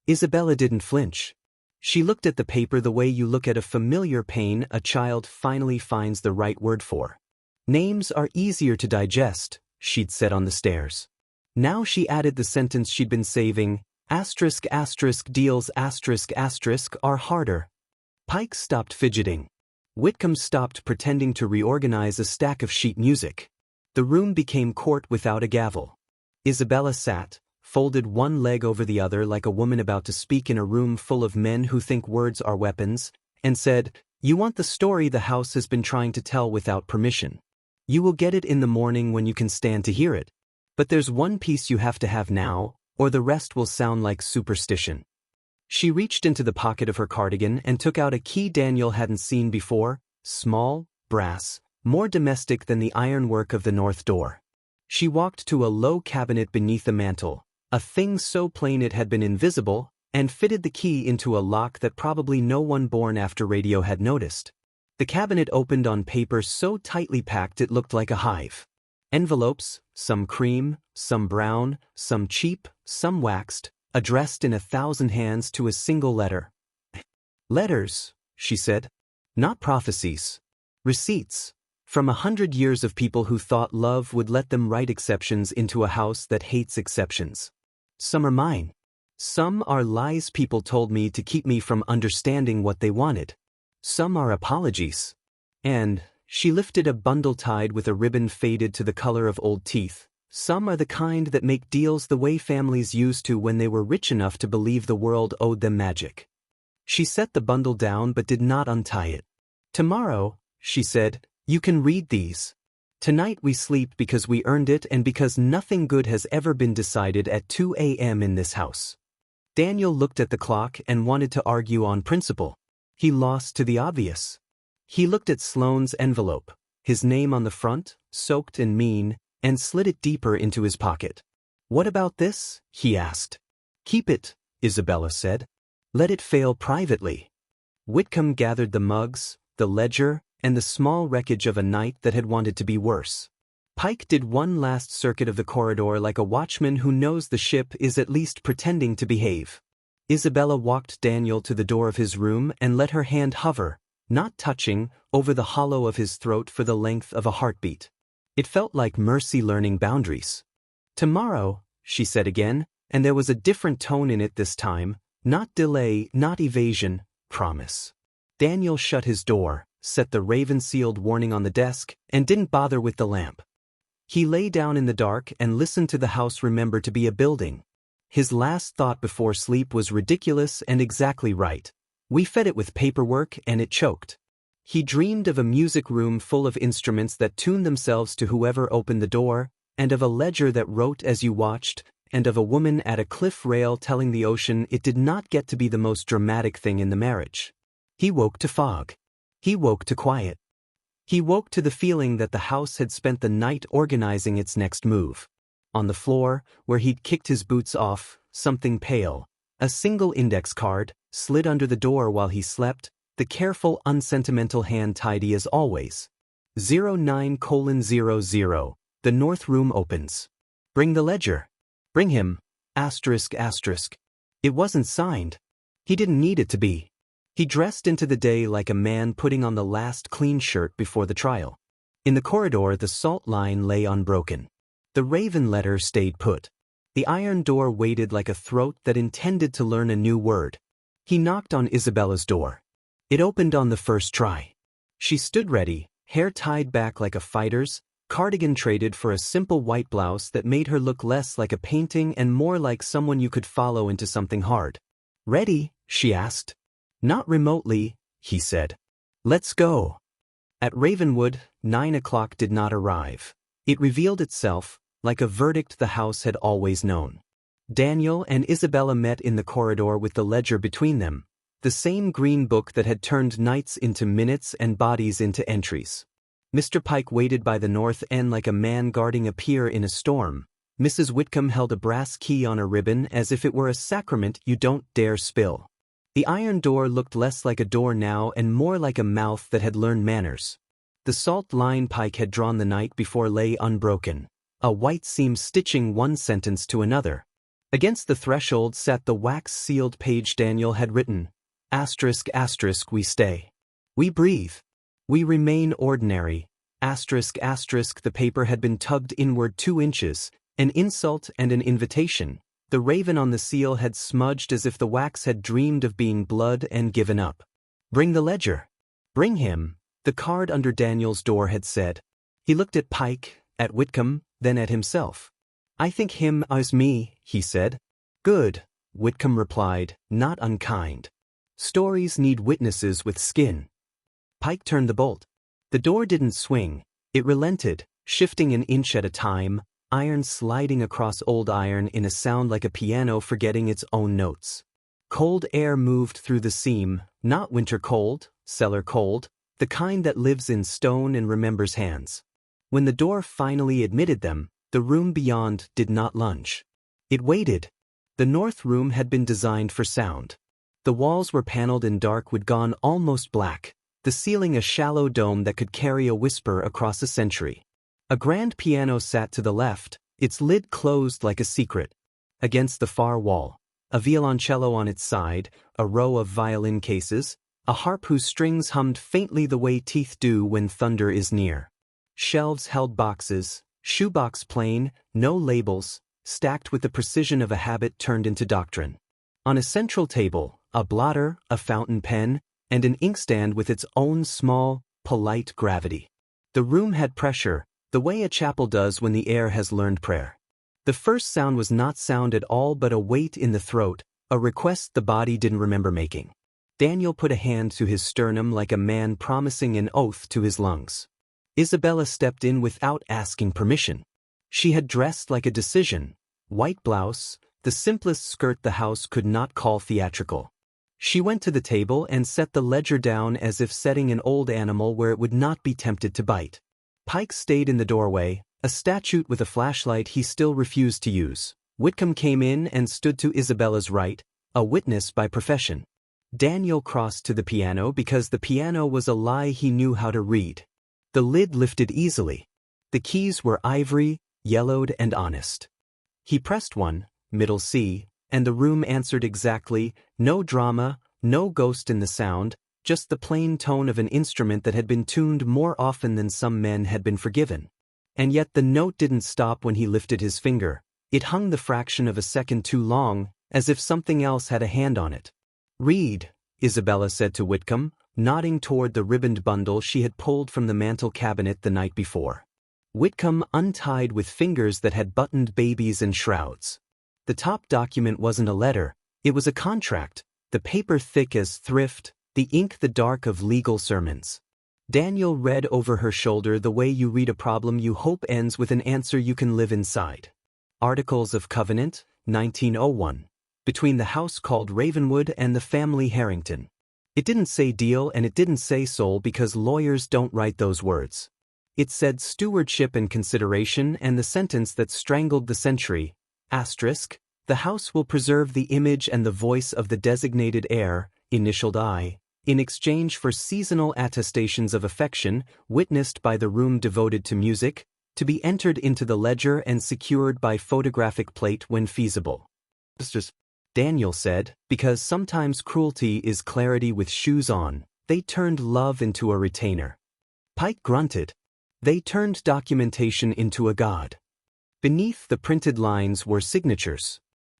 Isabella didn't flinch. She looked at the paper the way you look at a familiar pain a child finally finds the right word for. Names are easier to digest, she'd said on the stairs. Now she added the sentence she'd been saving, **deals** are harder. Pike stopped fidgeting. Whitcomb stopped pretending to reorganize a stack of sheet music. The room became court without a gavel. Isabella sat, folded one leg over the other like a woman about to speak in a room full of men who think words are weapons, and said, "You want the story the house has been trying to tell without permission. You will get it in the morning when you can stand to hear it. But there's one piece you have to have now, or the rest will sound like superstition." She reached into the pocket of her cardigan and took out a key Daniel hadn't seen before, small, brass, more domestic than the ironwork of the north door. She walked to a low cabinet beneath the mantel, a thing so plain it had been invisible, and fitted the key into a lock that probably no one born after radio had noticed. The cabinet opened on paper so tightly packed it looked like a hive. Envelopes, some cream, some brown, some cheap, some waxed, addressed in 1,000 hands to a single letter. "Letters," she said. "Not prophecies. Receipts. From 100 years of people who thought love would let them write exceptions into a house that hates exceptions. Some are mine. Some are lies people told me to keep me from understanding what they wanted. Some are apologies. And," she lifted a bundle tied with a ribbon faded to the color of old teeth, "some are the kind that make deals the way families used to when they were rich enough to believe the world owed them magic." She set the bundle down but did not untie it. "Tomorrow," she said, "you can read these. Tonight we sleep because we earned it and because nothing good has ever been decided at 2 a.m. in this house." Daniel looked at the clock and wanted to argue on principle. He lost to the obvious. He looked at Sloane's envelope, his name on the front, soaked and mean, and slid it deeper into his pocket. "What about this?" he asked. "Keep it," Isabella said. "Let it fail privately." Whitcomb gathered the mugs, the ledger, and the small wreckage of a night that had wanted to be worse. Pike did one last circuit of the corridor like a watchman who knows the ship is at least pretending to behave. Isabella walked Daniel to the door of his room and let her hand hover, not touching, over the hollow of his throat for the length of a heartbeat. It felt like mercy learning boundaries. "Tomorrow," she said again, and there was a different tone in it this time, not delay, not evasion, promise. Daniel shut his door, set the raven-sealed warning on the desk, and didn't bother with the lamp. He lay down in the dark and listened to the house remember to be a building. His last thought before sleep was ridiculous and exactly right. We fed it with paperwork and it choked. He dreamed of a music room full of instruments that tuned themselves to whoever opened the door, and of a ledger that wrote as you watched, and of a woman at a cliff rail telling the ocean it did not get to be the most dramatic thing in the marriage. He woke to fog. He woke to quiet. He woke to the feeling that the house had spent the night organizing its next move. On the floor, where he'd kicked his boots off, something pale, a single index card, slid under the door while he slept, the careful, unsentimental hand tidy as always. 09:00, the north room opens. Bring the ledger. Bring him, ***. It wasn't signed. He didn't need it to be. He dressed into the day like a man putting on the last clean shirt before the trial. In the corridor, the salt line lay unbroken. The raven letter stayed put. The iron door waited like a throat that intended to learn a new word. He knocked on Isabella's door. It opened on the first try. She stood ready, hair tied back like a fighter's, cardigan traded for a simple white blouse that made her look less like a painting and more like someone you could follow into something hard. "Ready?" she asked. "Not remotely," he said. "Let's go." At Ravenwood, 9 o'clock did not arrive. It revealed itself, like a verdict the house had always known. Daniel and Isabella met in the corridor with the ledger between them, the same green book that had turned nights into minutes and bodies into entries. Mr. Pike waited by the north end like a man guarding a pier in a storm. Mrs. Whitcomb held a brass key on a ribbon as if it were a sacrament you don't dare spill. The iron door looked less like a door now and more like a mouth that had learned manners. The salt line Pike had drawn the night before lay unbroken, a white seam stitching one sentence to another. Against the threshold sat the wax-sealed page Daniel had written, ***, we stay. We breathe. We remain ordinary, ***. The paper had been tugged inward 2 inches, an insult and an invitation. The raven on the seal had smudged as if the wax had dreamed of being blood and given up. "Bring the ledger. Bring him," the card under Daniel's door had said. He looked at Pike, at Whitcomb, then at himself. "I think him is me," he said. "Good," Whitcomb replied, not unkind. "Stories need witnesses with skin." Pike turned the bolt. The door didn't swing. It relented, shifting an inch at a time, iron sliding across old iron in a sound like a piano forgetting its own notes. Cold air moved through the seam, not winter cold, cellar cold, the kind that lives in stone and remembers hands. When the door finally admitted them, the room beyond did not lunge. It waited. The north room had been designed for sound. The walls were paneled in dark wood gone almost black, the ceiling a shallow dome that could carry a whisper across a century. A grand piano sat to the left, its lid closed like a secret. Against the far wall, a violoncello on its side, a row of violin cases, a harp whose strings hummed faintly the way teeth do when thunder is near. Shelves held boxes, shoebox plain, no labels, stacked with the precision of a habit turned into doctrine. On a central table, a blotter, a fountain pen, and an inkstand with its own small, polite gravity. The room had pressure, the way a chapel does when the air has learned prayer. The first sound was not sound at all but a weight in the throat, a request the body didn't remember making. Daniel put a hand to his sternum like a man promising an oath to his lungs. Isabella stepped in without asking permission. She had dressed like a decision, white blouse, the simplest skirt the house could not call theatrical. She went to the table and set the ledger down as if setting an old animal where it would not be tempted to bite. Pike stayed in the doorway, a statue with a flashlight he still refused to use. Whitcomb came in and stood to Isabella's right, a witness by profession. Daniel crossed to the piano because the piano was a lie he knew how to read. The lid lifted easily. The keys were ivory, yellowed and honest. He pressed one, middle C, and the room answered exactly, no drama, no ghost in the sound, just the plain tone of an instrument that had been tuned more often than some men had been forgiven. And yet the note didn't stop when he lifted his finger. It hung the fraction of a second too long, as if something else had a hand on it. "Read," Isabella said to Whitcomb, nodding toward the ribboned bundle she had pulled from the mantel cabinet the night before. Whitcomb untied with fingers that had buttoned babies and shrouds. The top document wasn't a letter, it was a contract, the paper thick as thrift, the ink the dark of legal sermons. Daniel read over her shoulder the way you read a problem you hope ends with an answer you can live inside. Articles of Covenant, 1901. Between the house called Ravenwood and the family Harrington. It didn't say deal and it didn't say soul because lawyers don't write those words. It said stewardship and consideration, and the sentence that strangled the century, asterisk, the house will preserve the image and the voice of the designated heir, initialed I, in exchange for seasonal attestations of affection, witnessed by the room devoted to music, to be entered into the ledger and secured by photographic plate when feasible. Daniel said, because sometimes cruelty is clarity with shoes on, they turned love into a retainer. Pike grunted. They turned documentation into a god. Beneath the printed lines were signatures.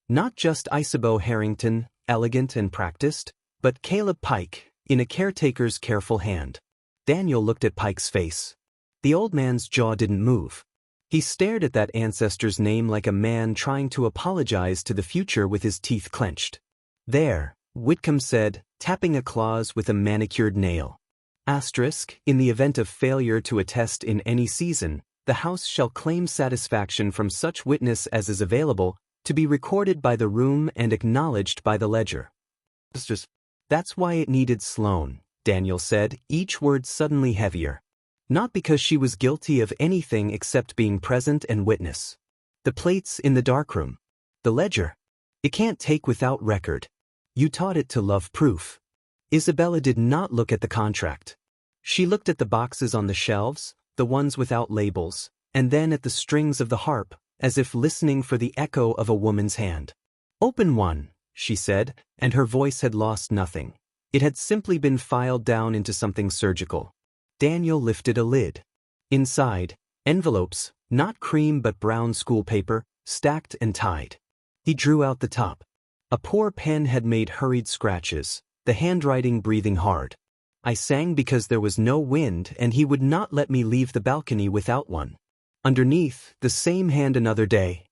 Not just Isabeau Harrington, elegant and practiced, but Caleb Pike, in a caretaker's careful hand. Daniel looked at Pike's face. The old man's jaw didn't move. He stared at that ancestor's name like a man trying to apologize to the future with his teeth clenched. There, Whitcomb said, tapping a clause with a manicured nail. Asterisk, in the event of failure to attest in any season, the house shall claim satisfaction from such witness as is available, to be recorded by the room and acknowledged by the ledger. That's why it needed Sloane, Daniel said, each word suddenly heavier. Not because she was guilty of anything except being present and witness. The plates in the darkroom. The ledger. It can't take without record. You taught it to love proof. Isabella did not look at the contract. She looked at the boxes on the shelves, the ones without labels, and then at the strings of the harp, as if listening for the echo of a woman's hand. Open one, she said, and her voice had lost nothing. It had simply been filed down into something surgical. Daniel lifted a lid. Inside, envelopes, not cream but brown school paper, stacked and tied. He drew out the top. A poor pen had made hurried scratches, the handwriting breathing hard. I sang because there was no wind and he would not let me leave the balcony without one. Underneath, the same hand another day.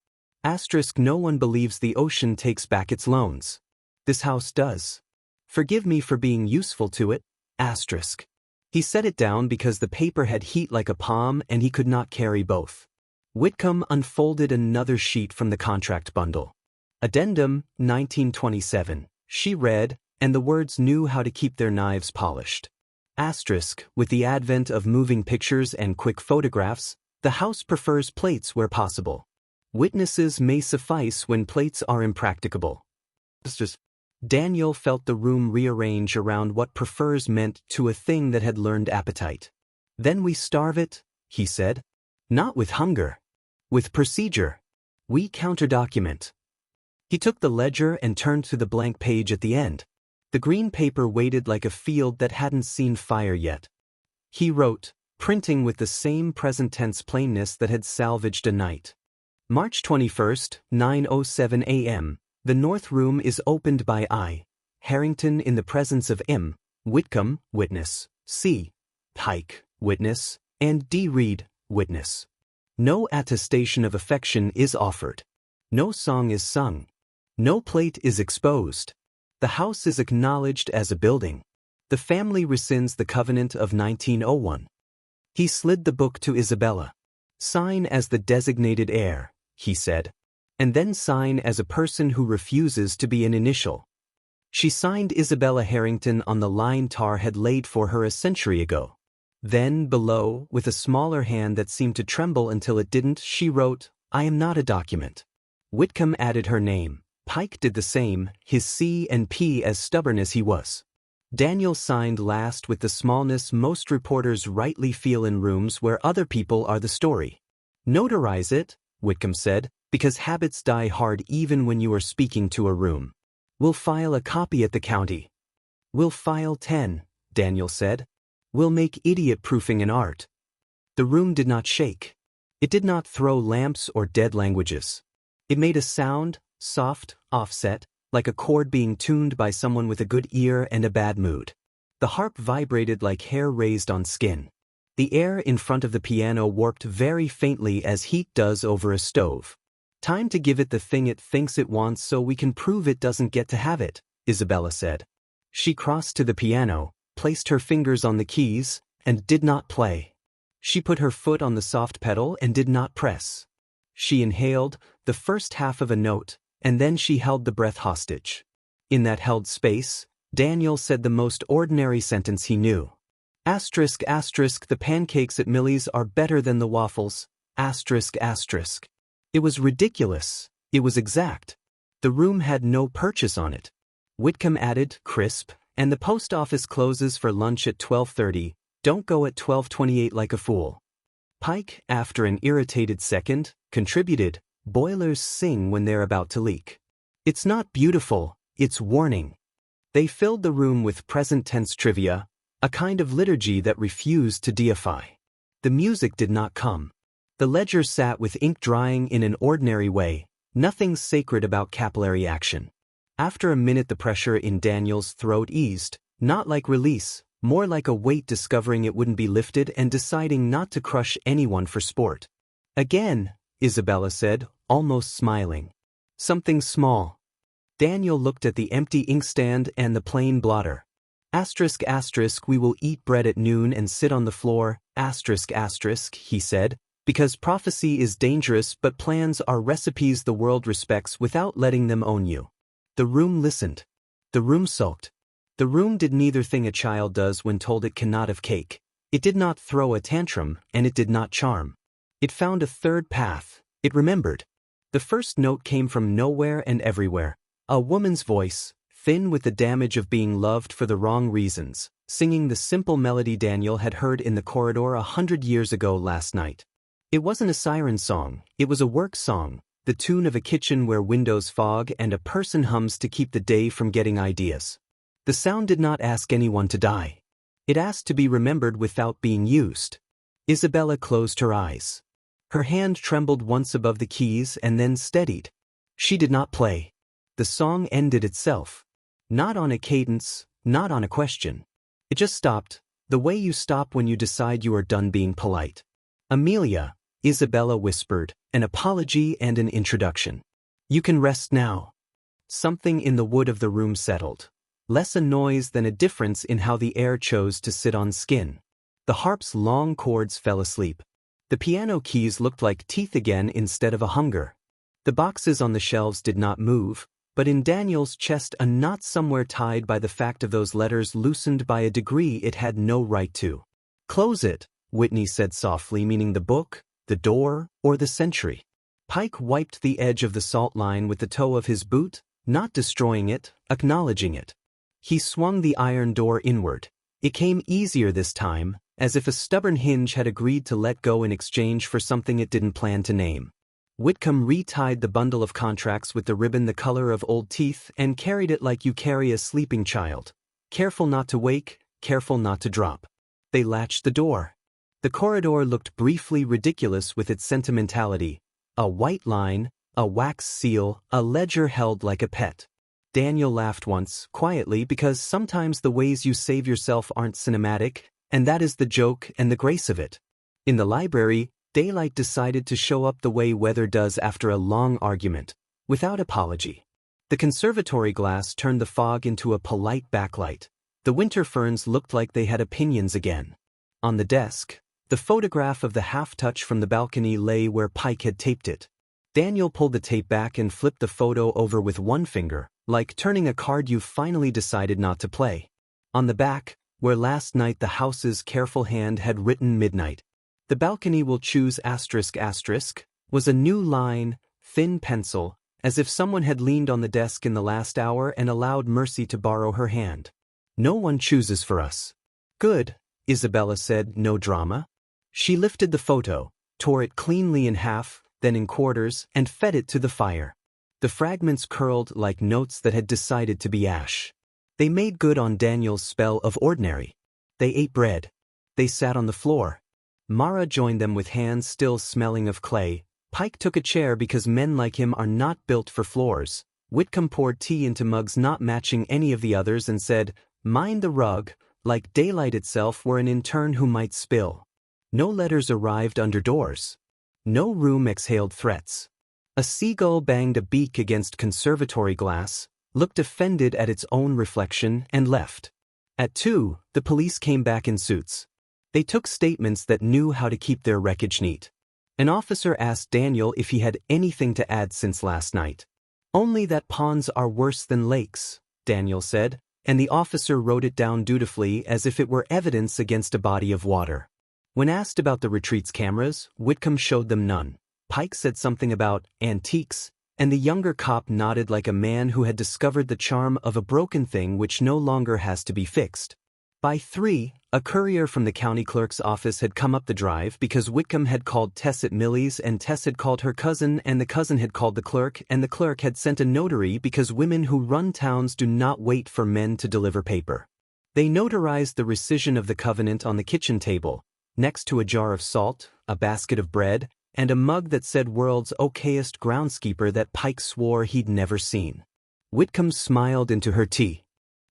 Asterisk, no one believes the ocean takes back its loans. This house does. Forgive me for being useful to it, asterisk. He set it down because the paper had heat like a palm and he could not carry both. Whitcomb unfolded another sheet from the contract bundle. Addendum, 1927, she read, and the words knew how to keep their knives polished. Asterisk, with the advent of moving pictures and quick photographs, the house prefers plates where possible. Witnesses may suffice when plates are impracticable. Daniel felt the room rearrange around what prefers meant to a thing that had learned appetite. Then we starve it, he said. Not with hunger. With procedure. We counterdocument. He took the ledger and turned to the blank page at the end. The green paper waited like a field that hadn't seen fire yet. He wrote, printing with the same present tense plainness that had salvaged a night. March 21st, 9:07 a.m. The north room is opened by I, Harrington in the presence of M, Whitcomb, witness, C, Pike, witness, and D. Reed, witness. No attestation of affection is offered. No song is sung. No plate is exposed. The house is acknowledged as a building. The family rescinds the covenant of 1901. He slid the book to Isabella. Sign as the designated heir, he said, and then sign as a person who refuses to be an initial. She signed Isabella Harrington on the line Tar had laid for her a century ago. Then, below, with a smaller hand that seemed to tremble until it didn't, she wrote, I am not a document. Whitcomb added her name. Pike did the same, his C and P as stubborn as he was. Daniel signed last with the smallness most reporters rightly feel in rooms where other people are the story. Notarize it, Whitcomb said, because habits die hard even when you are speaking to a room. We'll file a copy at the county. We'll file 10, Daniel said. We'll make idiot-proofing an art. The room did not shake. It did not throw lamps or dead languages. It made a sound, soft, offset, like a chord being tuned by someone with a good ear and a bad mood. The harp vibrated like hair raised on skin. The air in front of the piano warped very faintly as heat does over a stove. Time to give it the thing it thinks it wants so we can prove it doesn't get to have it, Isabella said. She crossed to the piano, placed her fingers on the keys, and did not play. She put her foot on the soft pedal and did not press. She inhaled, the first half of a note, and then she held the breath hostage. In that held space, Daniel said the most ordinary sentence he knew. Asterisk asterisk the pancakes at Millie's are better than the waffles, asterisk asterisk. It was ridiculous, it was exact. The room had no purchase on it. Whitcomb added, crisp, and the post office closes for lunch at 12:30, don't go at 12:28 like a fool. Pike, after an irritated second, contributed, boilers sing when they're about to leak. It's not beautiful, it's warning. They filled the room with present tense trivia, a kind of liturgy that refused to deify. The music did not come. The ledger sat with ink drying in an ordinary way, nothing sacred about capillary action. After a minute the pressure in Daniel's throat eased, not like release, more like a weight discovering it wouldn't be lifted and deciding not to crush anyone for sport. Again, Isabella said, almost smiling. Something small. Daniel looked at the empty inkstand and the plain blotter. Asterisk asterisk we will eat bread at noon and sit on the floor, asterisk asterisk, he said, because prophecy is dangerous but plans are recipes the world respects without letting them own you. The room listened. The room sulked. The room did neither thing a child does when told it cannot have cake. It did not throw a tantrum, and it did not charm. It found a third path. It remembered. The first note came from nowhere and everywhere. A woman's voice, thin with the damage of being loved for the wrong reasons, singing the simple melody Daniel had heard in the corridor 100 years ago last night. It wasn't a siren song, it was a work song, the tune of a kitchen where windows fog and a person hums to keep the day from getting ideas. The sound did not ask anyone to die. It asked to be remembered without being used. Isabella closed her eyes. Her hand trembled once above the keys and then steadied. She did not play. The song ended itself. Not on a cadence, not on a question. It just stopped, the way you stop when you decide you are done being polite. Amelia, Isabella whispered, an apology and an introduction. You can rest now. Something in the wood of the room settled. Less a noise than a difference in how the air chose to sit on skin. The harp's long chords fell asleep. The piano keys looked like teeth again instead of a hunger. The boxes on the shelves did not move, but in Daniel's chest a knot somewhere tied by the fact of those letters loosened by a degree it had no right to. Close it, Whitney said softly, meaning the book, the door, or the century. Pike wiped the edge of the salt line with the toe of his boot, not destroying it, acknowledging it. He swung the iron door inward. It came easier this time, as if a stubborn hinge had agreed to let go in exchange for something it didn't plan to name. Whitcomb retied the bundle of contracts with the ribbon the color of old teeth and carried it like you carry a sleeping child. Careful not to wake, careful not to drop. They latched the door. The corridor looked briefly ridiculous with its sentimentality. A white line, a wax seal, a ledger held like a pet. Daniel laughed once, quietly, because sometimes the ways you save yourself aren't cinematic, and that is the joke and the grace of it. In the library, daylight decided to show up the way weather does after a long argument, without apology. The conservatory glass turned the fog into a polite backlight. The winter ferns looked like they had opinions again. On the desk, the photograph of the half-touch from the balcony lay where Pike had taped it. Daniel pulled the tape back and flipped the photo over with one finger, like turning a card you've finally decided not to play. On the back, where last night the house's careful hand had written midnight, "The balcony will choose asterisk asterisk," was a new line, thin pencil, as if someone had leaned on the desk in the last hour and allowed Mercy to borrow her hand. "No one chooses for us." "Good," Isabella said, no drama. She lifted the photo, tore it cleanly in half, then in quarters, and fed it to the fire. The fragments curled like notes that had decided to be ash. They made good on Daniel's spell of ordinary. They ate bread. They sat on the floor. Mara joined them with hands still smelling of clay. Pike took a chair because men like him are not built for floors. Whitcomb poured tea into mugs not matching any of the others and said, "Mind the rug," like daylight itself were an intern who might spill. No letters arrived under doors. No room exhaled threats. A seagull banged a beak against conservatory glass, looked offended at its own reflection, and left. At 2, the police came back in suits. They took statements that knew how to keep their wreckage neat. An officer asked Daniel if he had anything to add since last night. "Only that ponds are worse than lakes," Daniel said, and the officer wrote it down dutifully as if it were evidence against a body of water. When asked about the retreat's cameras, Whitcomb showed them none. Pike said something about antiques, and the younger cop nodded like a man who had discovered the charm of a broken thing which no longer has to be fixed. By 3, a courier from the county clerk's office had come up the drive because Whitcomb had called Tess at Millie's and Tess had called her cousin and the cousin had called the clerk and the clerk had sent a notary because women who run towns do not wait for men to deliver paper. They notarized the rescission of the covenant on the kitchen table, next to a jar of salt, a basket of bread, and a mug that said "World's okayest groundskeeper" that Pike swore he'd never seen. Whitcomb smiled into her tea.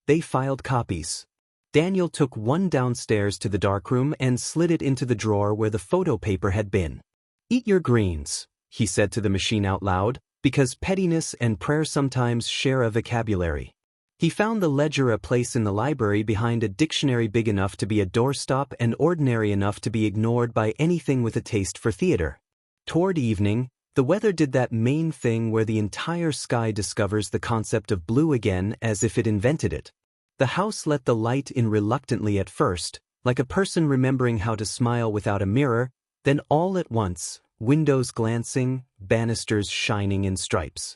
They filed copies. Daniel took one downstairs to the darkroom and slid it into the drawer where the photo paper had been. "Eat your greens," he said to the machine out loud, because pettiness and prayer sometimes share a vocabulary. He found the ledger a place in the library behind a dictionary big enough to be a doorstop and ordinary enough to be ignored by anything with a taste for theater. Toward evening, the weather did that Maine thing where the entire sky discovers the concept of blue again as if it invented it. The house let the light in reluctantly at first, like a person remembering how to smile without a mirror, then all at once, windows glancing, banisters shining in stripes.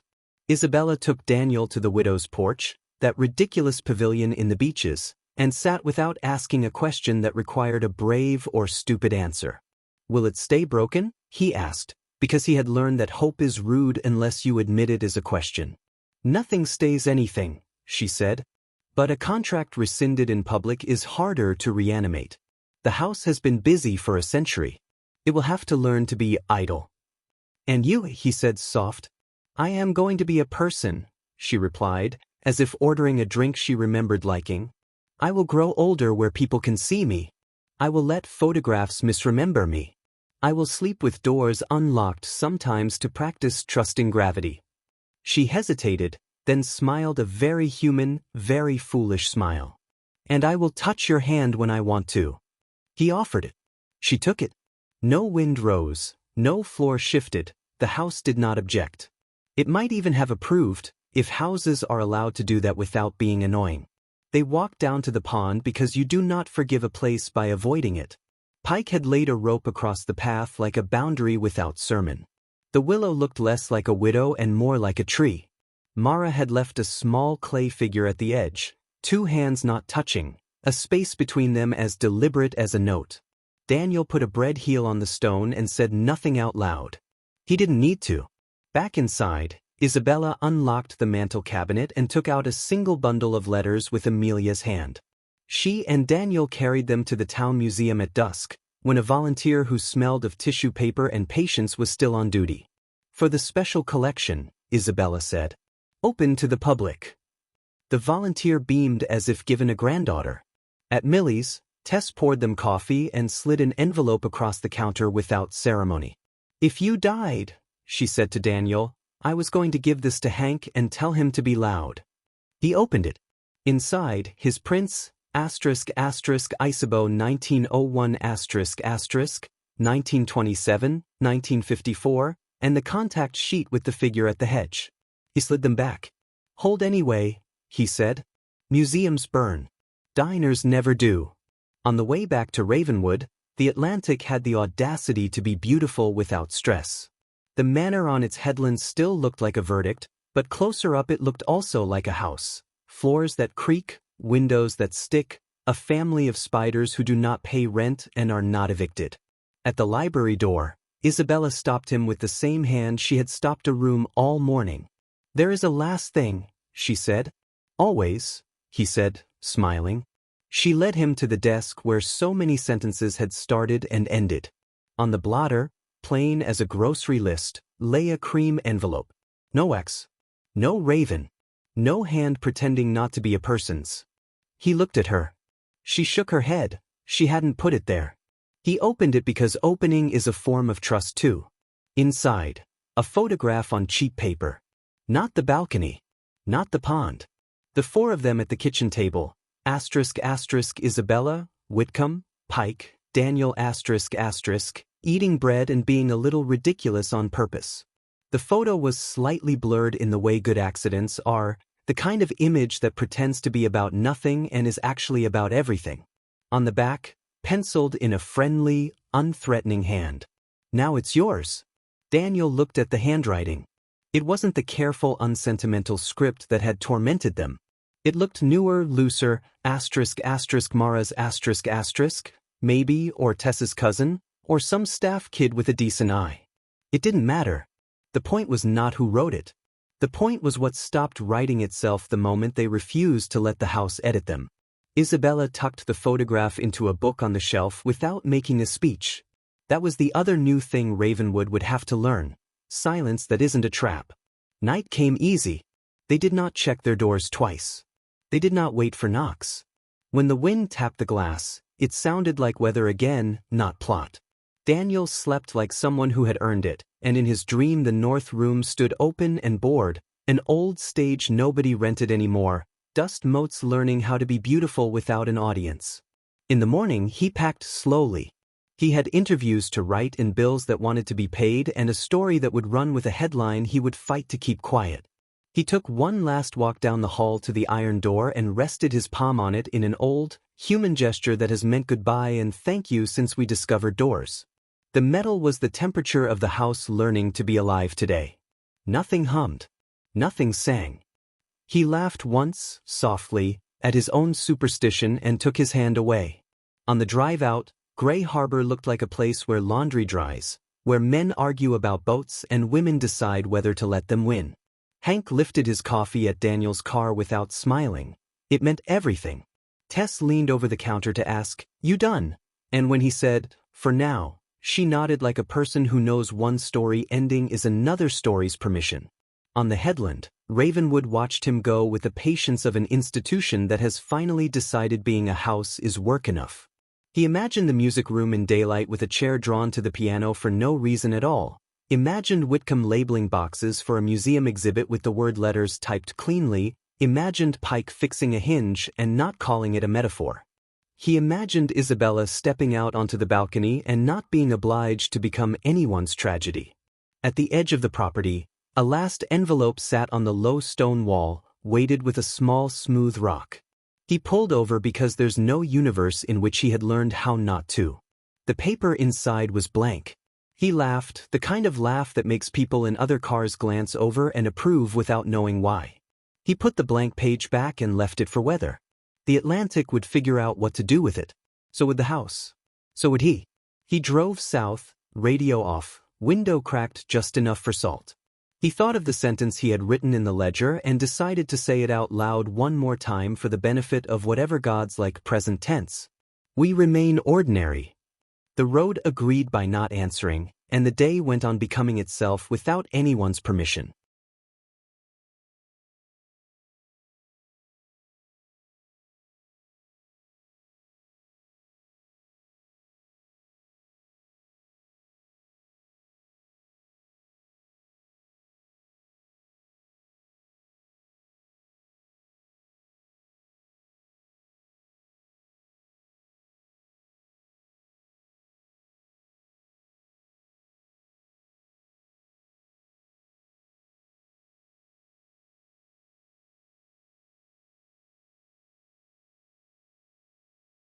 Isabella took Daniel to the widow's porch, that ridiculous pavilion in the beaches, and sat without asking a question that required a brave or stupid answer. "Will it stay broken?" he asked, because he had learned that hope is rude unless you admit it as a question. "Nothing stays anything," she said. "But a contract rescinded in public is harder to reanimate. The house has been busy for a century. It will have to learn to be idle." "And you," he said soft. "I am going to be a person," she replied, as if ordering a drink she remembered liking. "I will grow older where people can see me. I will let photographs misremember me. I will sleep with doors unlocked sometimes to practice trusting gravity." She hesitated, then smiled a very human, very foolish smile. "And I will touch your hand when I want to." He offered it. She took it. No wind rose, no floor shifted, the house did not object. It might even have approved, if houses are allowed to do that without being annoying. They walked down to the pond because you do not forgive a place by avoiding it. Pike had laid a rope across the path like a boundary without sermon. The willow looked less like a widow and more like a tree. Mara had left a small clay figure at the edge, 2 hands not touching, a space between them as deliberate as a note. Daniel put a bread heel on the stone and said nothing out loud. He didn't need to. Back inside, Isabella unlocked the mantel cabinet and took out a single bundle of letters with Amelia's hand. She and Daniel carried them to the town museum at dusk, when a volunteer who smelled of tissue paper and patience was still on duty. "For the special collection," Isabella said. "Open to the public." The volunteer beamed as if given a granddaughter. At Millie's, Tess poured them coffee and slid an envelope across the counter without ceremony. "If you died," she said to Daniel, "I was going to give this to Hank and tell him to be loud." He opened it. Inside, his prints, **Isabeau 1901 **1927, 1954, and the contact sheet with the figure at the hedge. He slid them back. "Hold anyway," he said. "Museums burn. Diners never do." On the way back to Ravenwood, the Atlantic had the audacity to be beautiful without stress. The manor on its headland still looked like a verdict, but closer up it looked also like a house. Floors that creak, windows that stick, a family of spiders who do not pay rent and are not evicted. At the library door, Isabella stopped him with the same hand she had stopped a room all morning. "There is a last thing," she said. "Always," he said, smiling. She led him to the desk where so many sentences had started and ended. On the blotter, plain as a grocery list, lay a cream envelope. No X. No Raven. No hand pretending not to be a person's. He looked at her. She shook her head. She hadn't put it there. He opened it because opening is a form of trust too. Inside, a photograph on cheap paper. Not the balcony. Not the pond. The 4 of them at the kitchen table. ***Isabella, Whitcomb, Pike, Daniel ***, eating bread and being a little ridiculous on purpose. The photo was slightly blurred in the way good accidents are, the kind of image that pretends to be about nothing and is actually about everything. On the back, penciled in a friendly, unthreatening hand. "Now it's yours." Daniel looked at the handwriting. It wasn't the careful, unsentimental script that had tormented them. It looked newer, looser, Mara's maybe, or Tess's cousin, or some staff kid with a decent eye. It didn't matter. The point was not who wrote it. The point was what stopped writing itself the moment they refused to let the house edit them. Isabella tucked the photograph into a book on the shelf without making a speech. That was the other new thing Ravenwood would have to learn. Silence that isn't a trap. Night came easy. They did not check their doors twice. They did not wait for knocks. When the wind tapped the glass, it sounded like weather again, not plot. Daniel slept like someone who had earned it, and in his dream the north room stood open and bored, an old stage nobody rented anymore, dust motes learning how to be beautiful without an audience. In the morning he packed slowly. He had interviews to write and bills that wanted to be paid and a story that would run with a headline he would fight to keep quiet. He took one last walk down the hall to the iron door and rested his palm on it in an old, human gesture that has meant goodbye and thank you since we discovered doors. The metal was the temperature of the house learning to be alive today. Nothing hummed. Nothing sang. He laughed once, softly, at his own superstition and took his hand away. On the drive out, Gray Harbor looked like a place where laundry dries, where men argue about boats and women decide whether to let them win. Hank lifted his coffee at Daniel's car without smiling. It meant everything. Tess leaned over the counter to ask, "You done?" And when he said, "For now," she nodded like a person who knows one story ending is another story's permission. On the headland, Ravenwood watched him go with the patience of an institution that has finally decided being a house is work enough. He imagined the music room in daylight with a chair drawn to the piano for no reason at all. Imagined Whitcomb labeling boxes for a museum exhibit with the word letters typed cleanly. Imagined Pike fixing a hinge and not calling it a metaphor. He imagined Isabella stepping out onto the balcony and not being obliged to become anyone's tragedy. At the edge of the property, a last envelope sat on the low stone wall, weighted with a small smooth rock. He pulled over because there's no universe in which he had learned how not to. The paper inside was blank. He laughed, the kind of laugh that makes people in other cars glance over and approve without knowing why. He put the blank page back and left it for weather. The Atlantic would figure out what to do with it. So would the house. So would he. He drove south, radio off, window cracked just enough for salt. He thought of the sentence he had written in the ledger and decided to say it out loud one more time for the benefit of whatever gods like present tense. "We remain ordinary." The road agreed by not answering, and the day went on becoming itself without anyone's permission.